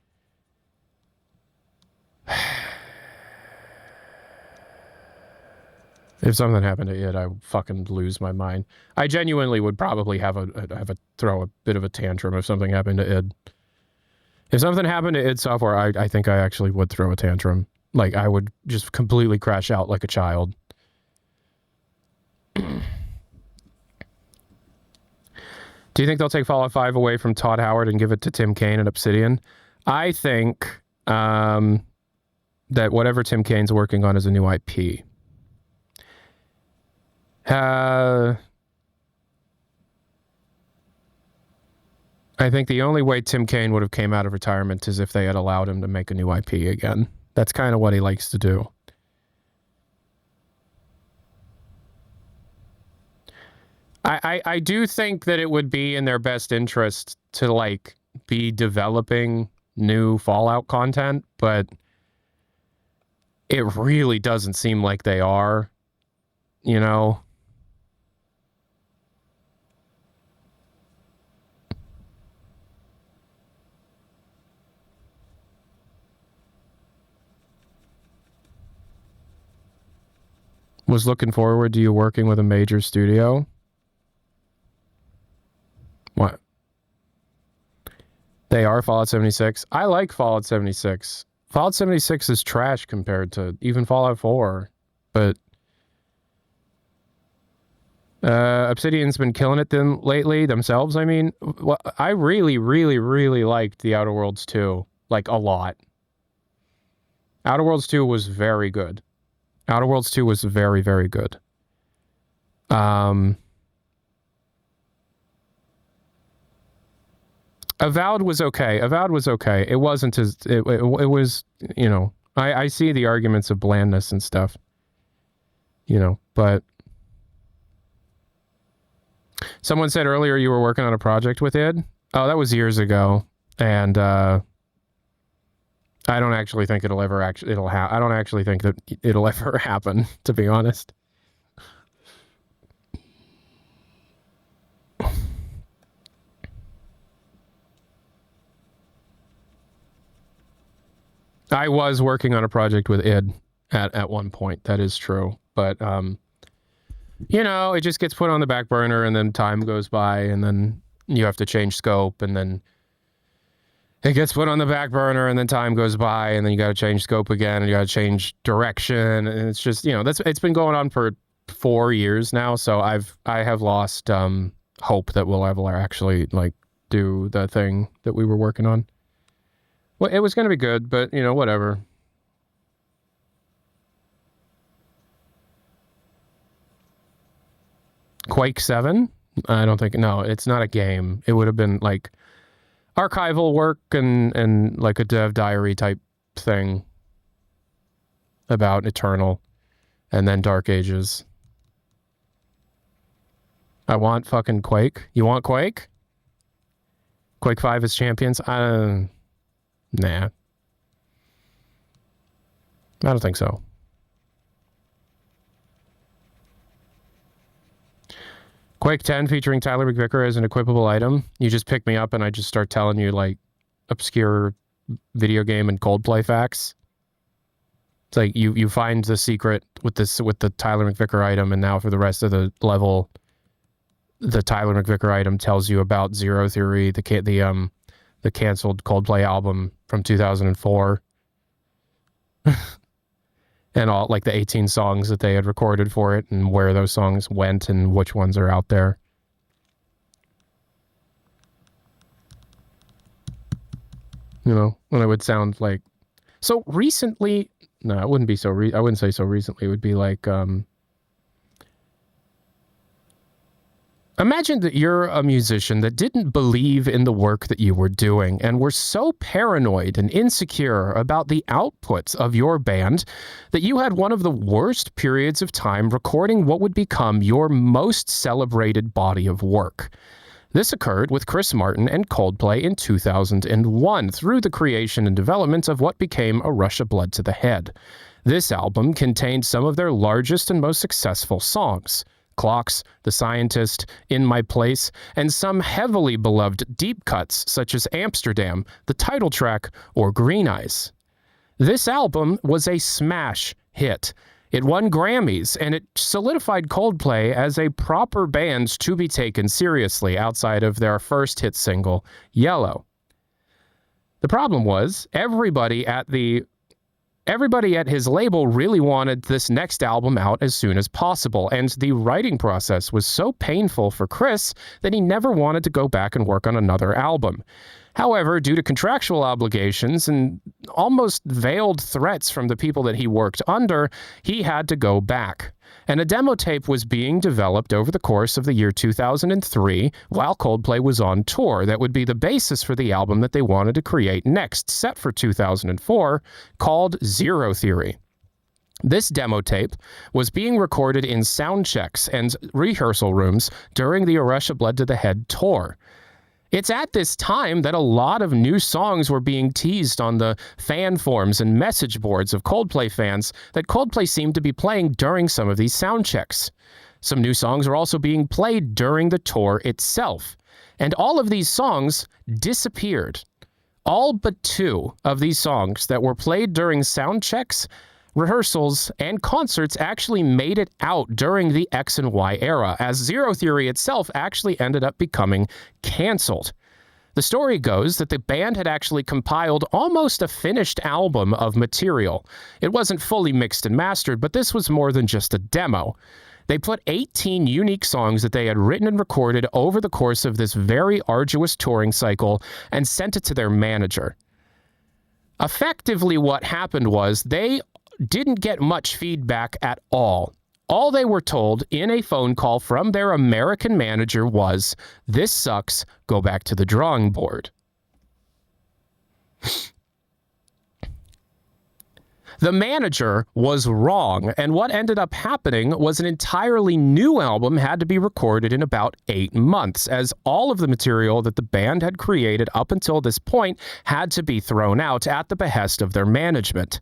if something happened to id, I would fucking lose my mind. I genuinely would probably throw a bit of a tantrum if something happened to id. If something happened to id Software, I think I actually would throw a tantrum. Like, I would just completely crash out like a child. Do you think they'll take Fallout 5 away from Todd Howard and give it to Tim Kaine and Obsidian? I think that whatever Tim Kane's working on is a new IP. I think the only way Tim Kane would have came out of retirement is if they had allowed him to make a new IP again. That's kind of what he likes to do. I do think that it would be in their best interest to, like, be developing new Fallout content, but it really doesn't seem like they are, you know? Was looking forward to you working with a major studio. What? They are Fallout 76. I like Fallout 76. Fallout 76 is trash compared to even Fallout 4. But Obsidian's been killing it lately themselves. I mean, I really, really, really liked the Outer Worlds 2. Like, a lot. Outer Worlds 2 was very good. Outer Worlds 2 was very, very good. Avowed was okay. Avowed was okay. It wasn't as... It was, you know... I see the arguments of blandness and stuff. You know, but... Someone said earlier you were working on a project with id. Oh, that was years ago. And, I don't actually think it'll ever I don't actually think that it'll ever happen, to be honest. I was working on a project with id at one point. That is true. But, you know, it just gets put on the back burner and then time goes by and then you have to change scope and then it gets put on the back burner and then time goes by and then you got to change scope again and you got to change direction. And it's just, you know, it's been going on for 4 years now. So I have lost hope that we'll ever actually, like, do the thing that we were working on. Well, it was going to be good, but, you know, whatever. Quake 7? I don't think... No, it's not a game. It would have been, like, archival work and like, a dev diary type thing about Eternal and then Dark Ages. I want fucking Quake. You want Quake? Quake 5 is Champions? Nah. I don't think so. Quake 10 featuring Tyler McVicker as an equipable item. You just pick me up and I just start telling you, like, obscure video game and Coldplay facts. It's like you find the secret with the Tyler McVicker item, and now for the rest of the level, the Tyler McVicker item tells you about Zero Theory, the canceled Coldplay album from 2004. And all, like, the 18 songs that they had recorded for it and where those songs went and which ones are out there. You know, when it would sound like... So recently... No, it wouldn't be so... I wouldn't say so recently. It would be like... Imagine that you're a musician that didn't believe in the work that you were doing and were so paranoid and insecure about the outputs of your band that you had one of the worst periods of time recording what would become your most celebrated body of work. This occurred with Chris Martin and Coldplay in 2001 through the creation and development of what became A Rush of Blood to the Head. This album contained some of their largest and most successful songs. Clocks, The Scientist, In My Place, and some heavily beloved deep cuts such as Amsterdam, the title track, or Green Eyes. This album was a smash hit. It won Grammys, and it solidified Coldplay as a proper band to be taken seriously outside of their first hit single, Yellow. The problem was, everybody at his label really wanted this next album out as soon as possible, and the writing process was so painful for Chris that he never wanted to go back and work on another album. However, due to contractual obligations and almost veiled threats from the people that he worked under, he had to go back. And a demo tape was being developed over the course of the year 2003 while Coldplay was on tour that would be the basis for the album that they wanted to create next, set for 2004, called Zero Theory. This demo tape was being recorded in sound checks and rehearsal rooms during the A Russia Blood to the Head tour. It's at this time that a lot of new songs were being teased on the fan forums and message boards of Coldplay fans that Coldplay seemed to be playing during some of these sound checks. Some new songs were also being played during the tour itself. And all of these songs disappeared. All but 2 of these songs that were played during sound checks, rehearsals, and concerts actually made it out during the X and Y era, as Zero Theory itself actually ended up becoming canceled. The story goes that the band had actually compiled almost a finished album of material. It wasn't fully mixed and mastered, but this was more than just a demo. They put 18 unique songs that they had written and recorded over the course of this very arduous touring cycle and sent it to their manager. Effectively, what happened was they didn't get much feedback at all. All they were told in a phone call from their American manager was, "This sucks, go back to the drawing board." The manager was wrong, and what ended up happening was an entirely new album had to be recorded in about 8 months, as all of the material that the band had created up until this point had to be thrown out at the behest of their management.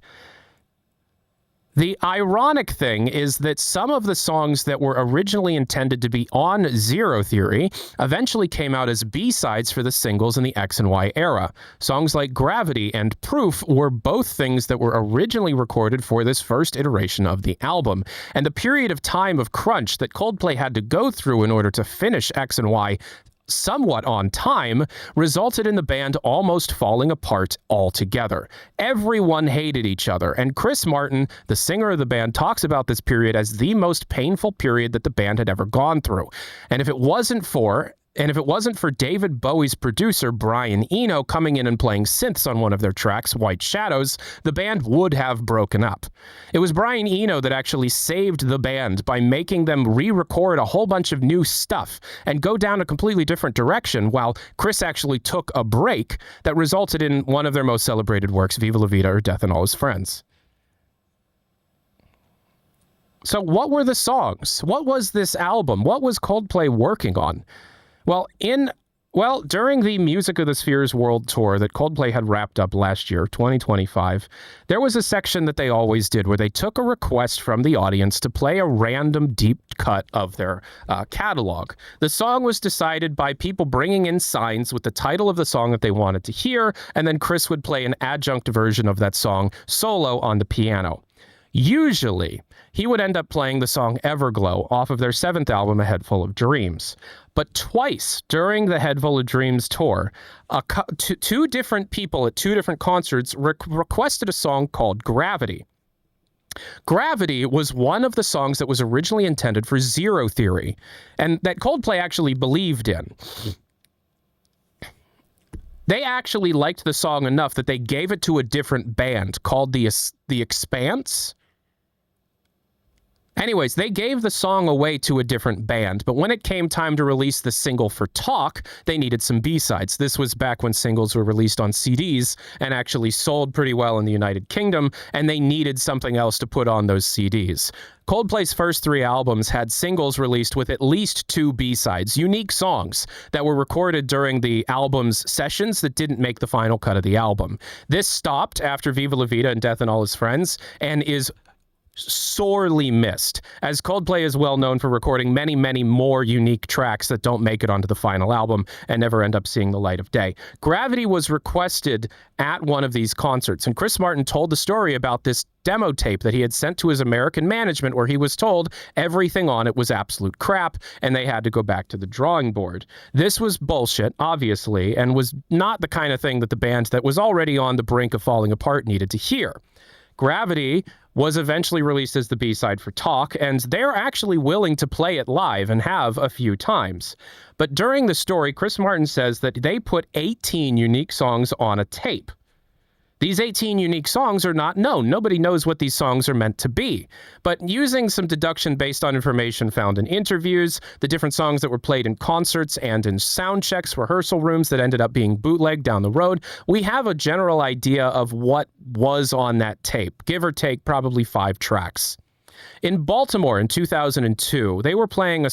The ironic thing is that some of the songs that were originally intended to be on Zero Theory eventually came out as B-sides for the singles in the X and Y era. Songs like Gravity and Proof were both things that were originally recorded for this first iteration of the album. And the period of time of crunch that Coldplay had to go through in order to finish X and Y somewhat on time resulted in the band almost falling apart altogether. Everyone hated each other, and Chris Martin, the singer of the band, talks about this period as the most painful period that the band had ever gone through. And if it wasn't for David Bowie's producer, Brian Eno, coming in and playing synths on one of their tracks, White Shadows, the band would have broken up. It was Brian Eno that actually saved the band by making them re-record a whole bunch of new stuff and go down a completely different direction, while Chris actually took a break that resulted in one of their most celebrated works, Viva La Vida or Death and All His Friends. So what were the songs? What was this album? What was Coldplay working on? During the Music of the Spheres World Tour that Coldplay had wrapped up last year, 2025, there was a section that they always did where they took a request from the audience to play a random deep cut of their catalog. The song was decided by people bringing in signs with the title of the song that they wanted to hear, and then Chris would play an adjunct version of that song solo on the piano. Usually, he would end up playing the song Everglow off of their 7th album, A Head Full of Dreams. But twice during the Head Full of Dreams tour, two different people at 2 different concerts requested a song called Gravity. Gravity was one of the songs that was originally intended for Zero Theory, and that Coldplay actually believed in. They actually liked the song enough that they gave it to a different band called The Expanse. Anyways, they gave the song away to a different band, but when it came time to release the single for Talk, they needed some B-sides. This was back when singles were released on CDs and actually sold pretty well in the United Kingdom, and they needed something else to put on those CDs. Coldplay's first 3 albums had singles released with at least 2 B-sides, unique songs that were recorded during the album's sessions that didn't make the final cut of the album. This stopped after Viva La Vida and Death and All His Friends and is sorely missed, as Coldplay is well known for recording many, many more unique tracks that don't make it onto the final album and never end up seeing the light of day. Gravity was requested at one of these concerts, and Chris Martin told the story about this demo tape that he had sent to his American management where he was told everything on it was absolute crap and they had to go back to the drawing board. This was bullshit, obviously, and was not the kind of thing that the band that was already on the brink of falling apart needed to hear. Gravity was eventually released as the B-side for Talk, and they're actually willing to play it live and have a few times. But during the story, Chris Martin says that they put 18 unique songs on a tape. These 18 unique songs are not known. Nobody knows what these songs are meant to be. But using some deduction based on information found in interviews, the different songs that were played in concerts and in sound checks, rehearsal rooms that ended up being bootlegged down the road, we have a general idea of what was on that tape, give or take probably 5 tracks. In Baltimore in 2002, they were playing a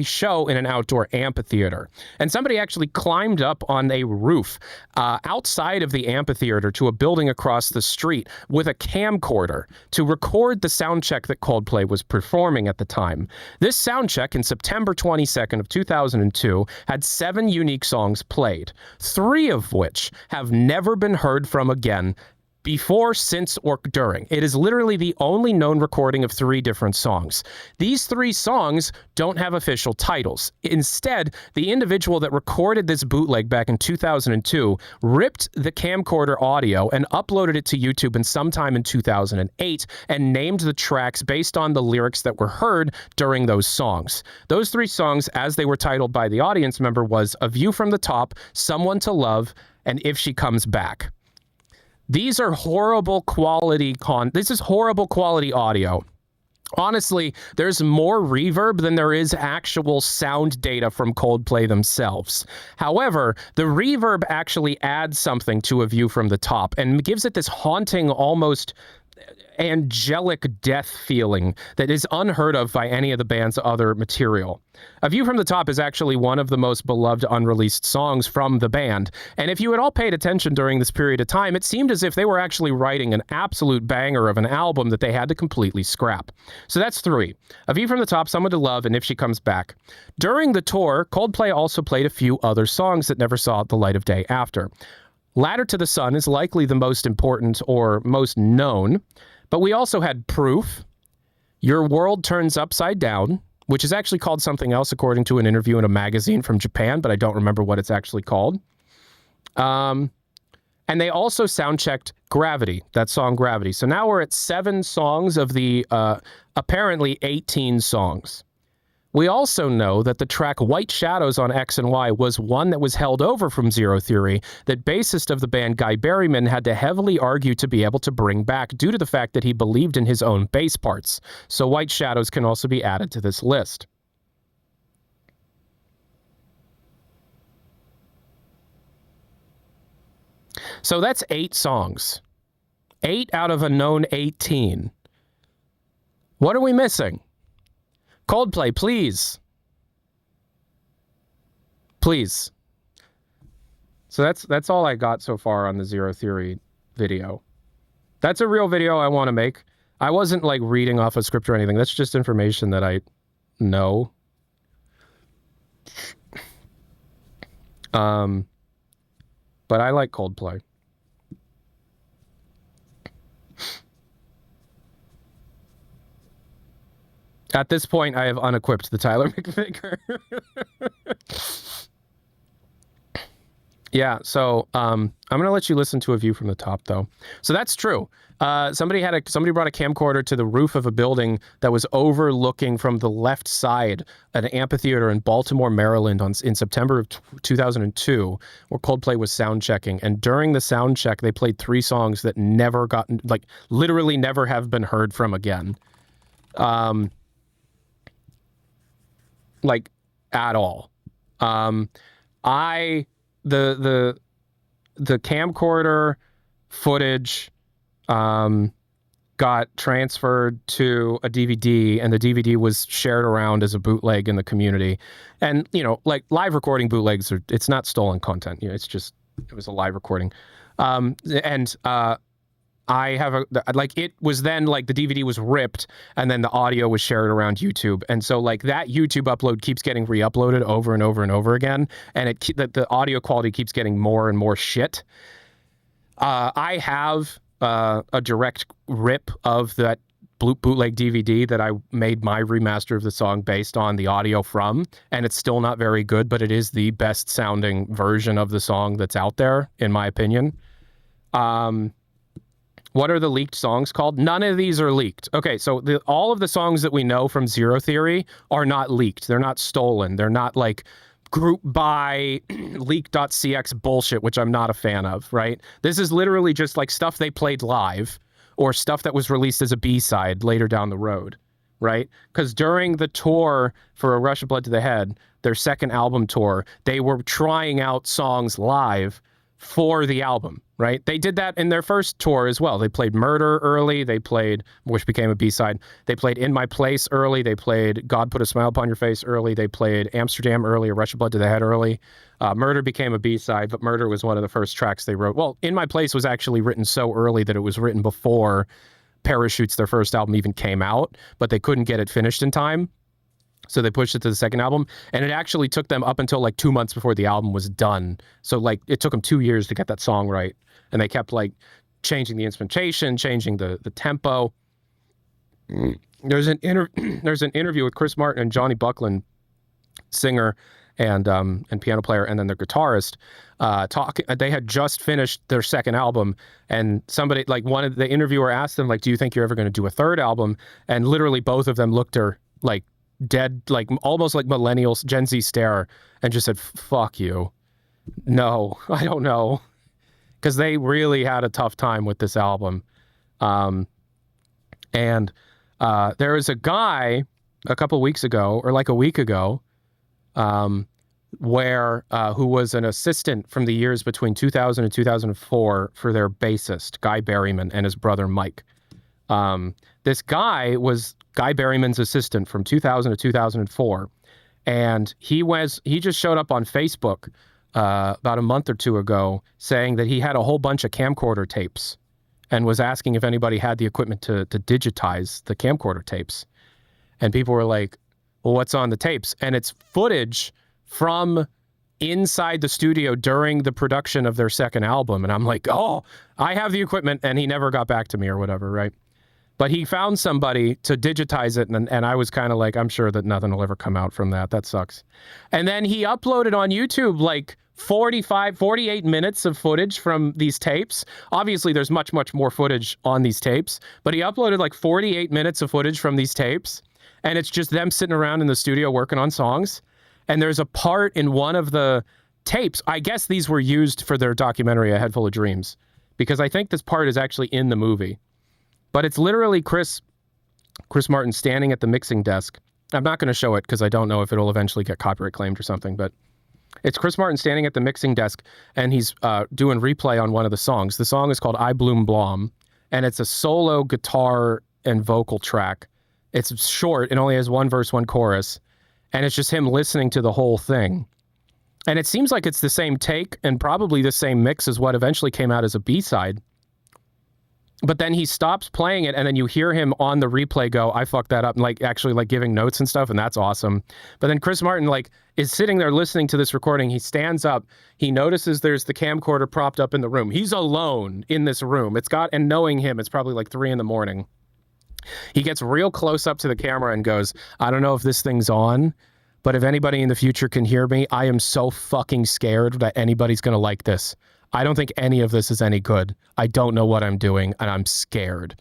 show in an outdoor amphitheater. And somebody actually climbed up on a roof outside of the amphitheater to a building across the street with a camcorder to record the sound check that Coldplay was performing at the time. This sound check in September 22nd of 2002 had 7 unique songs played, 3 of which have never been heard from again before, since, or during. It is literally the only known recording of 3 different songs. These 3 songs don't have official titles. Instead, the individual that recorded this bootleg back in 2002 ripped the camcorder audio and uploaded it to YouTube in sometime in 2008 and named the tracks based on the lyrics that were heard during those songs. Those 3 songs, as they were titled by the audience member, was A View from the Top, Someone to Love, and If She Comes Back. These are horrible quality this is horrible quality audio. Honestly, there's more reverb than there is actual sound data from Coldplay themselves. However, the reverb actually adds something to A View from the Top and gives it this haunting, almost angelic death feeling that is unheard of by any of the band's other material. A View from the Top is actually one of the most beloved unreleased songs from the band, and if you had all paid attention during this period of time, it seemed as if they were actually writing an absolute banger of an album that they had to completely scrap. So that's 3. A View from the Top, Someone to Love, and If She Comes Back. During the tour, Coldplay also played a few other songs that never saw the light of day after. Ladder to the Sun is likely the most important or most known, but we also had Proof, Your World Turns Upside Down, which is actually called something else according to an interview in a magazine from Japan, but I don't remember what it's actually called. And they also sound-checked Gravity, that song Gravity. So now we're at 7 songs of the apparently 18 songs. We also know that the track White Shadows on X and Y was one that was held over from Zero Theory that bassist of the band Guy Berryman had to heavily argue to be able to bring back due to the fact that he believed in his own bass parts. So White Shadows can also be added to this list. So that's 8 songs. 8 out of a known 18. What are we missing? Coldplay, please. Please. So that's all I got so far on the Zero Theory video. That's a real video I want to make. I wasn't like reading off a script or anything. That's just information that I know. But I like Coldplay. At this point, I have unequipped the Tyler McVicker. Yeah, so I'm gonna let you listen to A View from the Top, though. So that's true. Somebody brought a camcorder to the roof of a building that was overlooking from the left side an amphitheater in Baltimore, Maryland, in September of 2002, where Coldplay was sound checking. And during the sound check, they played 3 songs that never gotten, like, literally never have been heard from again. Like, at all. The camcorder footage got transferred to a DVD, and the DVD was shared around as a bootleg in the community. And, you know, like, live recording bootlegs it's not stolen content. You know, it was a live recording. I have it was then, like, the DVD was ripped and then the audio was shared around YouTube. And so, like, that YouTube upload keeps getting re-uploaded over and over and over again. And the audio quality keeps getting more and more shit. I have a direct rip of that bootleg DVD that I made my remaster of the song based on the audio from. And it's still not very good, but it is the best sounding version of the song that's out there, in my opinion. What are the leaked songs called? None of these are leaked. Okay, so all of the songs that we know from Zero Theory are not leaked. They're not stolen. They're not like group by leak.cx bullshit, which I'm not a fan of, right? This is literally just like stuff they played live or stuff that was released as a B-side later down the road, right? Because during the tour for A Rush of Blood to the Head, their second album tour, they were trying out songs live for the album, right? They did that in their first tour as well. They played Murder early. They played, which became a B-side. They played In My Place early. They played God Put a Smile Upon Your Face early. They played Amsterdam early, A Rush of Blood to the Head early. Murder became a B-side, but Murder was one of the first tracks they wrote. Well, In My Place was actually written so early that it was written before Parachutes, their first album, even came out, but they couldn't get it finished in time. So they pushed it to the second album, and it actually took them up until like 2 months before the album was done. So like it took them 2 years to get that song right, and they kept like changing the instrumentation, changing the tempo. There's an interview with Chris Martin and Johnny Buckland, singer and piano player, and then the guitarist. They had just finished their second album, and somebody like one of the interviewer asked them like, "Do you think you're ever going to do a third album?" And literally both of them looked her like dead, like almost like millennials, Gen Z stare, and just said, "Fuck you. No, I don't know." Because they really had a tough time with this album. And there was a guy a couple weeks ago, or like a week ago, where who was an assistant from the years between 2000 and 2004 for their bassist, Guy Berryman, and his brother Mike. This guy was Guy Berryman's assistant from 2000 to 2004, and he just showed up on Facebook about a month or two ago saying that he had a whole bunch of camcorder tapes and was asking if anybody had the equipment to digitize the camcorder tapes. And people were like, "Well, what's on the tapes?" And it's footage from inside the studio during the production of their second album. And I'm like, "Oh, I have the equipment," and he never got back to me or whatever, right? But he found somebody to digitize it, and I was kind of like, I'm sure that nothing will ever come out from that. That sucks. And then he uploaded on YouTube like 48 minutes of footage from these tapes. Obviously, there's much, much more footage on these tapes, but he uploaded like 48 minutes of footage from these tapes, and it's just them sitting around in the studio working on songs. And there's a part in one of the tapes, I guess these were used for their documentary, A Head Full of Dreams, because I think this part is actually in the movie. But it's literally Chris Martin standing at the mixing desk. I'm not going to show it because I don't know if it'll eventually get copyright claimed or something, but it's Chris Martin standing at the mixing desk, and he's doing replay on one of the songs. The song is called I Bloom Blom, and it's a solo guitar and vocal track. It's short. It only has one verse, one chorus, and it's just him listening to the whole thing. And it seems like it's the same take and probably the same mix as what eventually came out as a B-side. But then he stops playing it, and then you hear him on the replay go, "I fucked that up," and like actually like giving notes and stuff, and that's awesome. But then Chris Martin like is sitting there listening to this recording. He stands up, he notices there's the camcorder propped up in the room. He's alone in this room. And knowing him, it's probably like 3 a.m. He gets real close up to the camera and goes, "I don't know if this thing's on, but if anybody in the future can hear me, I am so fucking scared that anybody's gonna like this. I don't think any of this is any good. I don't know what I'm doing, and I'm scared."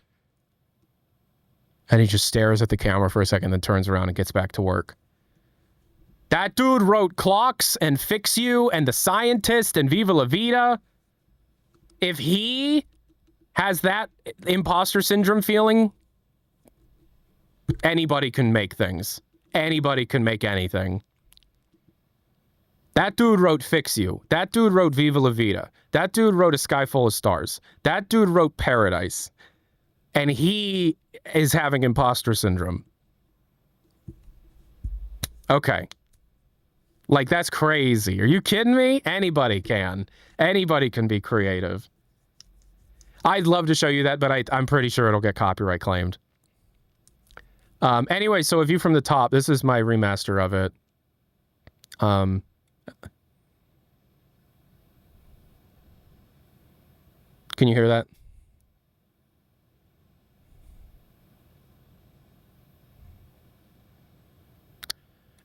And he just stares at the camera for a second, then turns around and gets back to work. That dude wrote Clocks and Fix You and The Scientist and Viva La Vida. If he has that imposter syndrome feeling, anybody can make things. Anybody can make anything. That dude wrote Fix You. That dude wrote Viva La Vida. That dude wrote A Sky Full of Stars. That dude wrote Paradise. And he is having imposter syndrome. Okay. Like, that's crazy. Are you kidding me? Anybody can. Anybody can be creative. I'd love to show you that, but I'm pretty sure it'll get copyright claimed. Anyway, so a view from the top. This is my remaster of it. Can you hear that?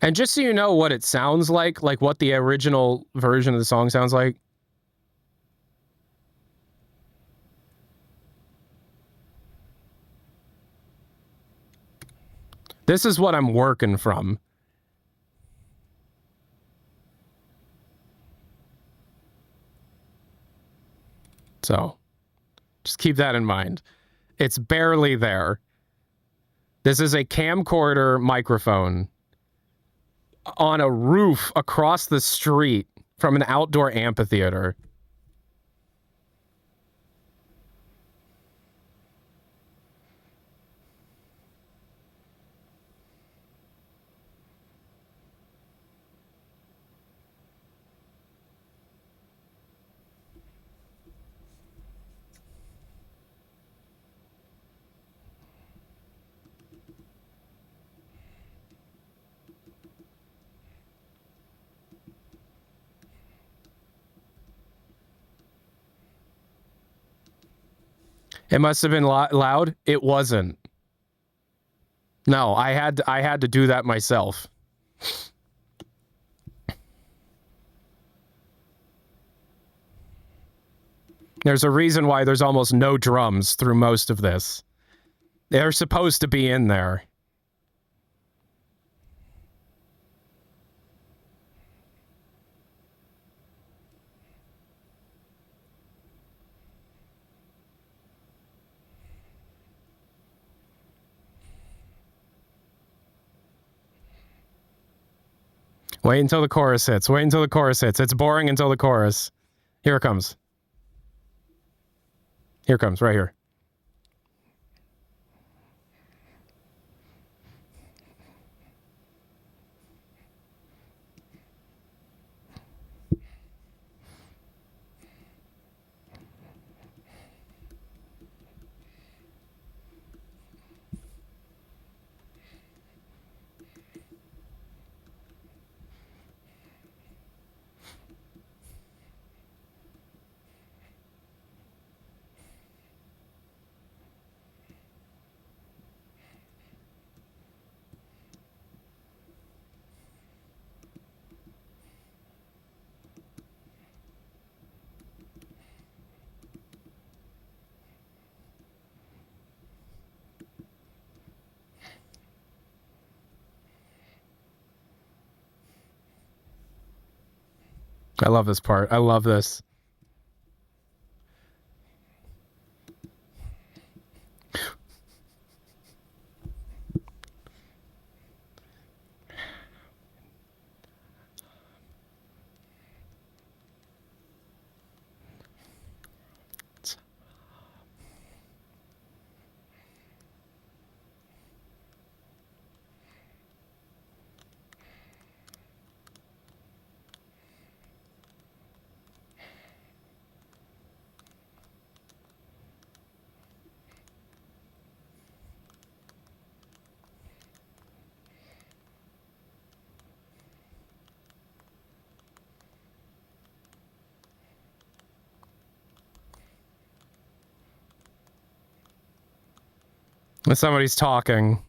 And just so you know what it sounds like what the original version of the song sounds like. This is what I'm working from. So just keep that in mind. It's barely there. This is a camcorder microphone on a roof across the street from an outdoor amphitheater. It must have been loud. It wasn't. No, I had to do that myself. There's a reason why there's almost no drums through most of this. They're supposed to be in there. Wait until the chorus hits. Wait until the chorus hits. It's boring until the chorus. Here it comes. Here it comes, right here. I love this part. I love this. Somebody's talking.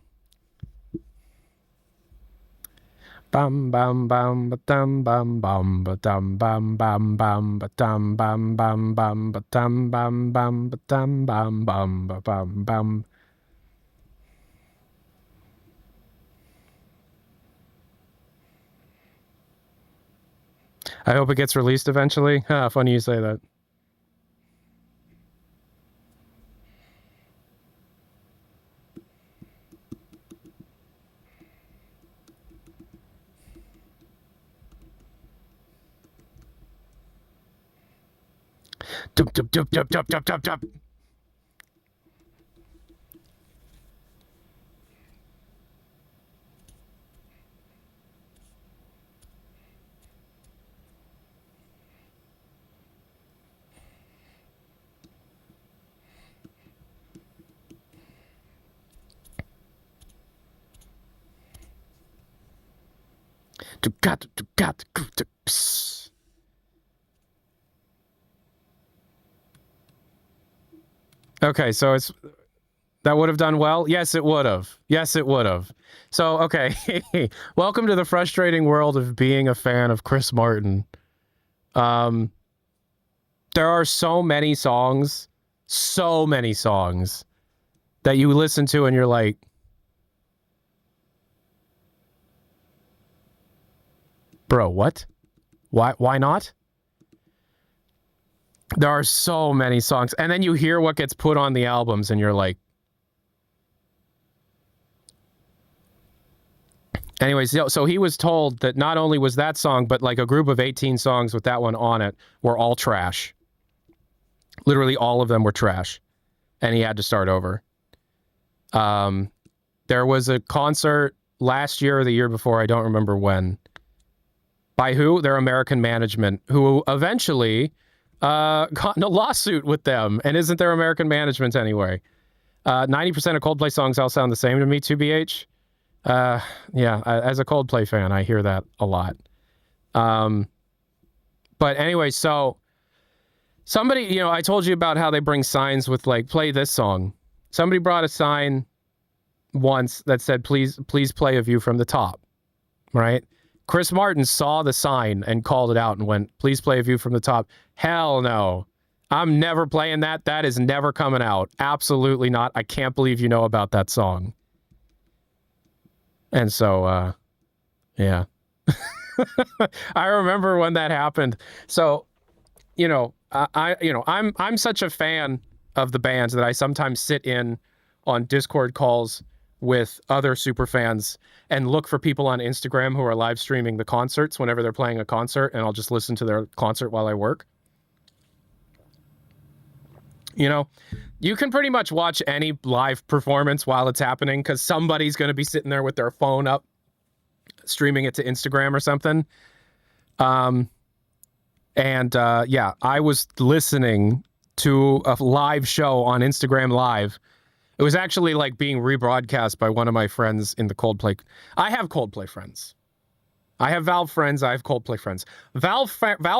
Bam bam bam ba dum bam bam ba dum bam bam bam ba dum bam bam bam ba dum bam bam ba dum bam bam ba bam bam. I hope it gets released eventually. Funny you say that. Dup, dup, dup, dup, dup, dup, dup, dup. Okay, so that would have done well? Yes, it would have. Yes, it would have. So, okay. Welcome to the frustrating world of being a fan of Chris Martin. There are so many songs that you listen to and you're like, Bro, what? Why not? There are so many songs. And then you hear what gets put on the albums and you're like... Anyways, so he was told that not only was that song, but like a group of 18 songs with that one on it were all trash. Literally all of them were trash. And he had to start over. There was a concert last year or the year before, I don't remember when. By who? Their American management, who eventually got in a lawsuit with them. And isn't there American management anyway? 90% of Coldplay songs all sound the same to me, 2BH. Yeah, as a Coldplay fan, I hear that a lot. But anyway, so somebody, you know, I told you about how they bring signs with like, play this song. Somebody brought a sign once that said, please play A View from the Top, right? Chris Martin saw the sign and called it out and went, please play A View from the Top. Hell no. I'm never playing that. That is never coming out. Absolutely not. I can't believe you know about that song. And so, yeah. I remember when that happened. So, you know, I'm such a fan of the bands that I sometimes sit in on Discord calls with other super fans and look for people on Instagram who are live streaming the concerts whenever they're playing a concert, and I'll just listen to their concert while I work. You know, you can pretty much watch any live performance while it's happening because somebody's going to be sitting there with their phone up, streaming it to Instagram or something. Yeah, I was listening to a live show on Instagram Live. It was actually like being rebroadcast by one of my friends in the Coldplay. I have Coldplay friends. I have Valve friends. I have Coldplay friends. Valve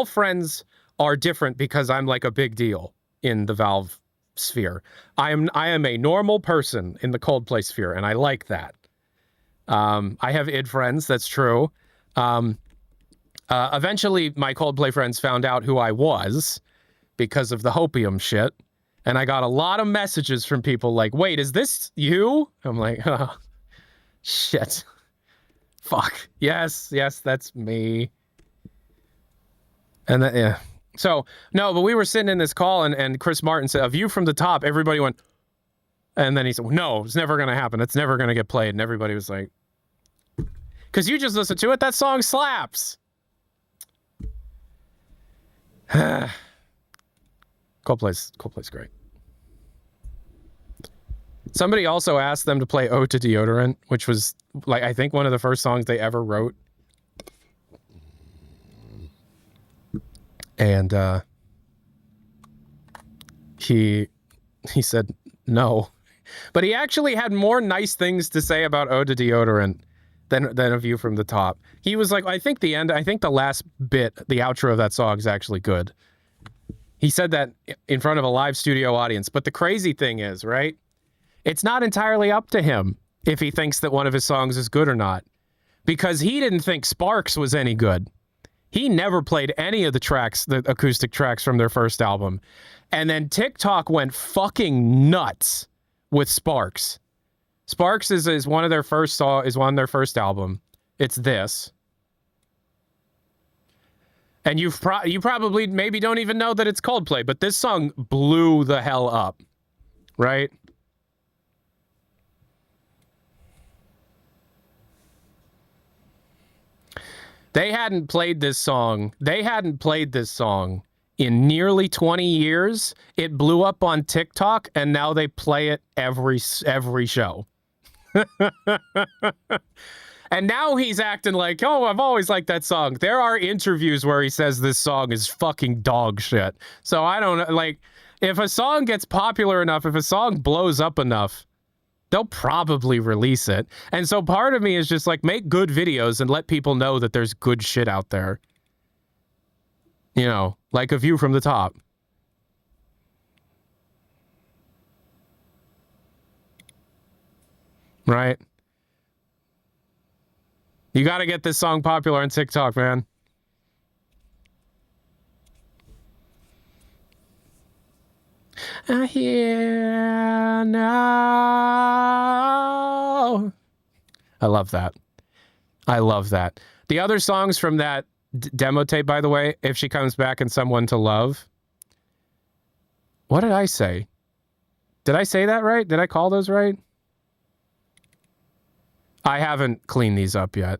friends are different because I'm like a big deal in the Valve sphere. I am a normal person in the Coldplay sphere, and I like that. I have id friends, that's true. Eventually, my Coldplay friends found out who I was because of the hopium shit, and I got a lot of messages from people like, wait, is this you? I'm like, oh, shit. Fuck. Yes, that's me. And yeah. So, no, but we were sitting in this call, and Chris Martin said, A View from the Top. Everybody went, and then he said, no, it's never going to happen. It's never going to get played. And everybody was like, because you just listened to it, that song slaps. Coldplay's great. Somebody also asked them to play Ode to Deodorant, which was, like, I think one of the first songs they ever wrote. And he said no. But he actually had more nice things to say about Ode to Deodorant than A View from the Top. He was like, I think the last bit, the outro of that song is actually good. He said that in front of a live studio audience. But the crazy thing is, right? It's not entirely up to him if he thinks that one of his songs is good or not. Because he didn't think Sparks was any good. He never played any of the tracks, the acoustic tracks from their first album. And then TikTok went fucking nuts with Sparks. Sparks is one of their first album. It's this. And you probably maybe don't even know that it's Coldplay, but this song blew the hell up. Right? They hadn't played this song in nearly 20 years. It blew up on TikTok, and now they play it every show. And now he's acting like, oh, I've always liked that song. There are interviews where he says this song is fucking dog shit. So I don't know, like, if a song gets popular enough, if a song blows up enough, they'll probably release it. And so part of me is just like, make good videos and let people know that there's good shit out there. You know, like A View from the Top. Right? You got to get this song popular on TikTok, man. I hear now. I love that. I love that. The other songs from that demo tape, by the way, If She Comes Back and Someone to Love. What did I say? Did I say that right? Did I call those right? I haven't cleaned these up yet.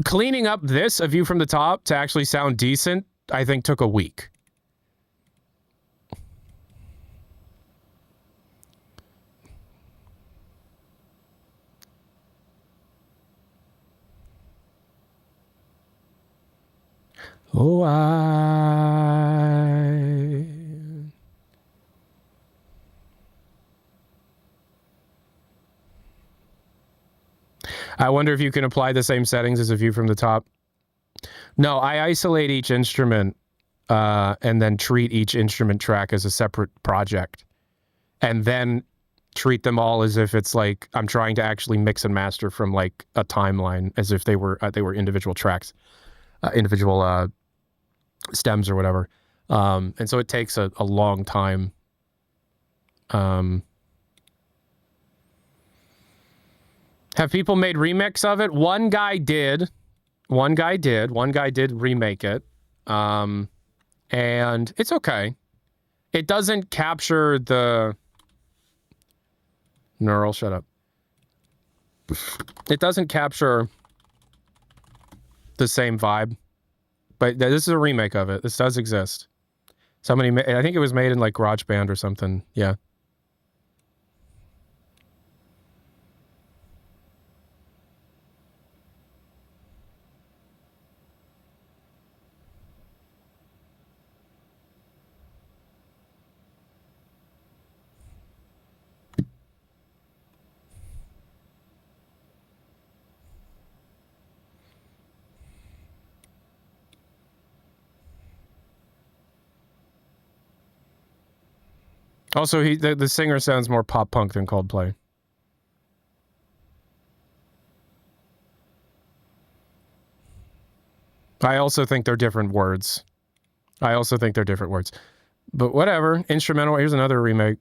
Cleaning up this, A View from the Top, to actually sound decent, I think took a week. Oh, I wonder if you can apply the same settings as A View from the Top. No, I isolate each instrument and then treat each instrument track as a separate project. And then treat them all as if it's like I'm trying to actually mix and master from like a timeline, as if they were individual tracks, individual stems or whatever. And so it takes a long time. Have people made remix of it? One guy did. One guy did remake it. And it's okay. It doesn't capture the... Neural, shut up. It doesn't capture the same vibe. But this is a remake of it. This does exist. Somebody, I think it was made in like GarageBand or something. Yeah. Also, the singer sounds more pop punk than Coldplay. I also think they're different words. But whatever. Instrumental. Here's another remake.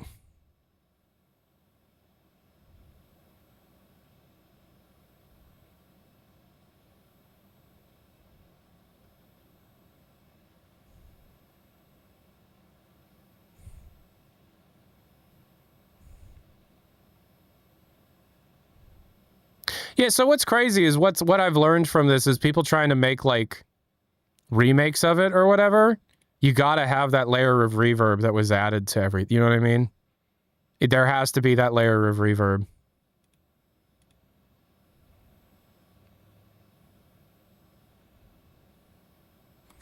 Yeah, so what's crazy is what I've learned from this is people trying to make like remakes of it or whatever. You gotta have that layer of reverb that was added to you know what I mean? There has to be that layer of reverb.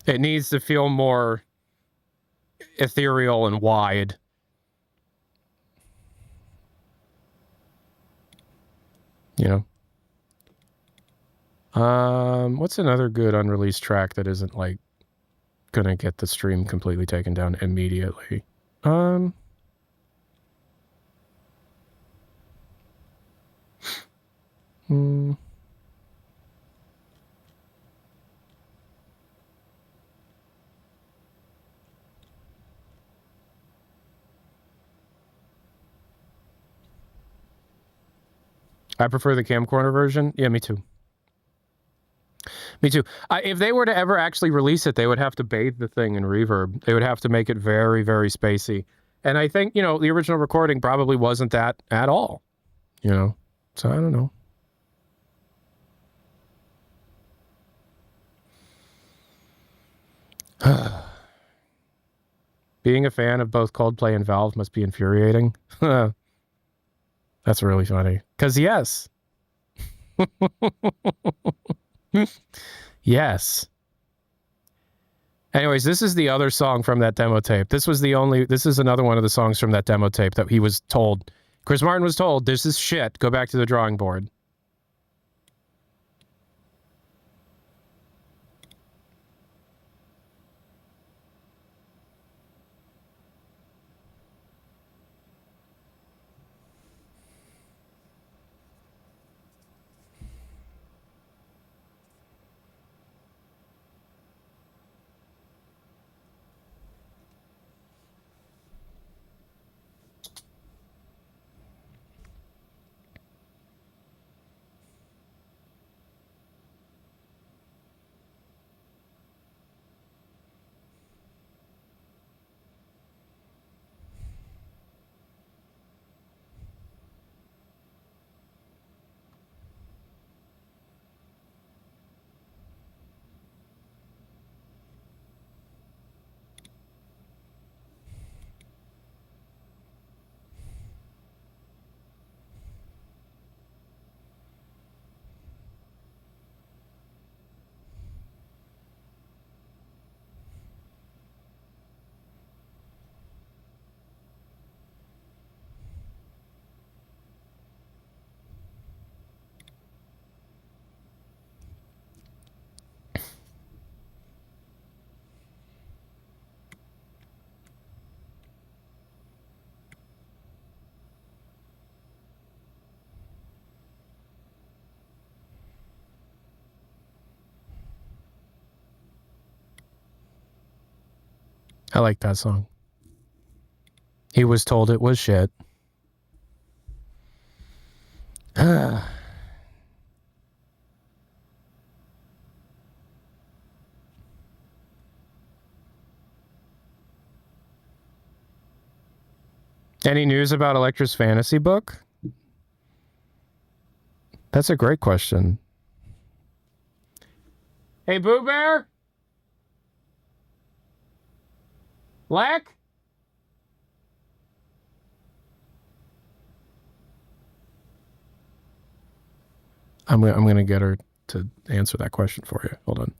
It needs to feel more ethereal and wide. You know? What's another good unreleased track that isn't like gonna get the stream completely taken down immediately? I prefer the camcorder version. Yeah, me too. Me too. If they were to ever actually release it, they would have to bathe the thing in reverb. They would have to make it very, very spacey. And I think, you know, the original recording probably wasn't that at all. You know? So I don't know. Being a fan of both Coldplay and Valve must be infuriating. That's really funny. 'Cause yes. Yes. Anyways, this is the other song from that demo tape. This is another one of the songs from that demo tape that he was told. Chris Martin was told, this is shit. Go back to the drawing board. I like that song. He was told it was shit. Any news about Electra's fantasy book? That's a great question. Hey, Boo Bear? Black? I'm gonna get her to answer that question for you. Hold on.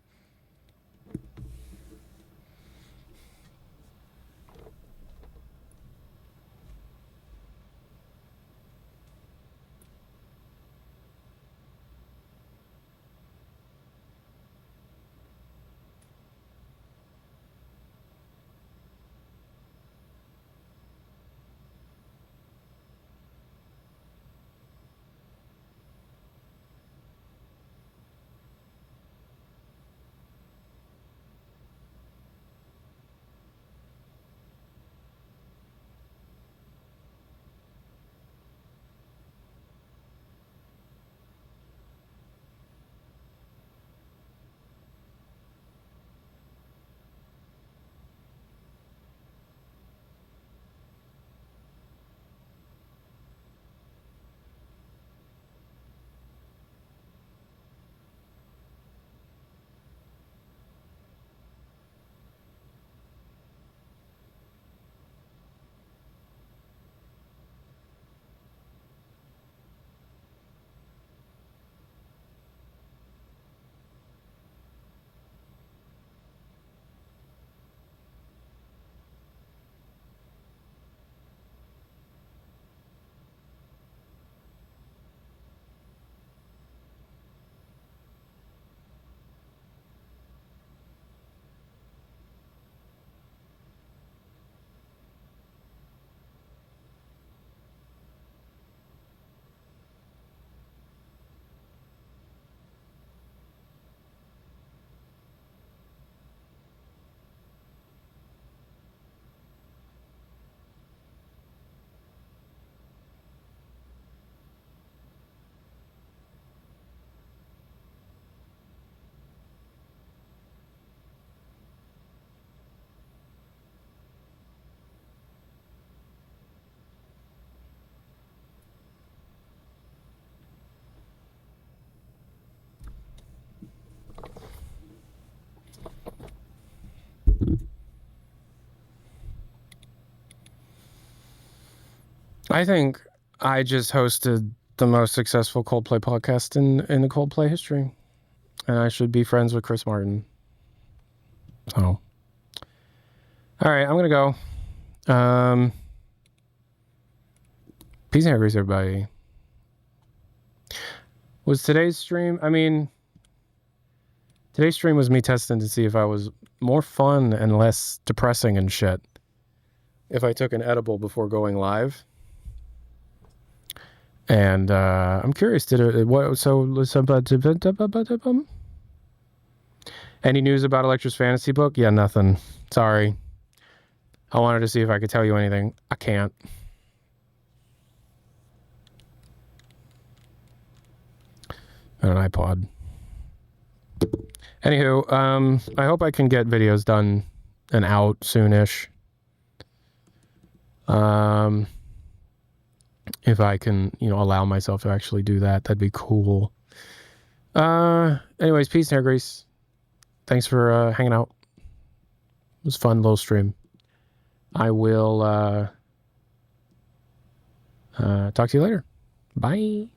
I think I just hosted the most successful Coldplay podcast in the Coldplay history. And I should be friends with Chris Martin. So. All right, I'm going to go. Peace and hair grease, everybody. Was today's stream... I mean... Today's stream was me testing to see if I was more fun and less depressing and shit. If I took an edible before going live. And I'm curious, any news about Electra's fantasy book? Yeah, nothing. Sorry. I wanted to see if I could tell you anything. I can't. An iPod. Anywho, I hope I can get videos done and out soonish. If I can, allow myself to actually do that, that'd be cool. Anyways, peace and hair grease. Thanks for hanging out. It was a fun little stream. I will talk to you later. Bye.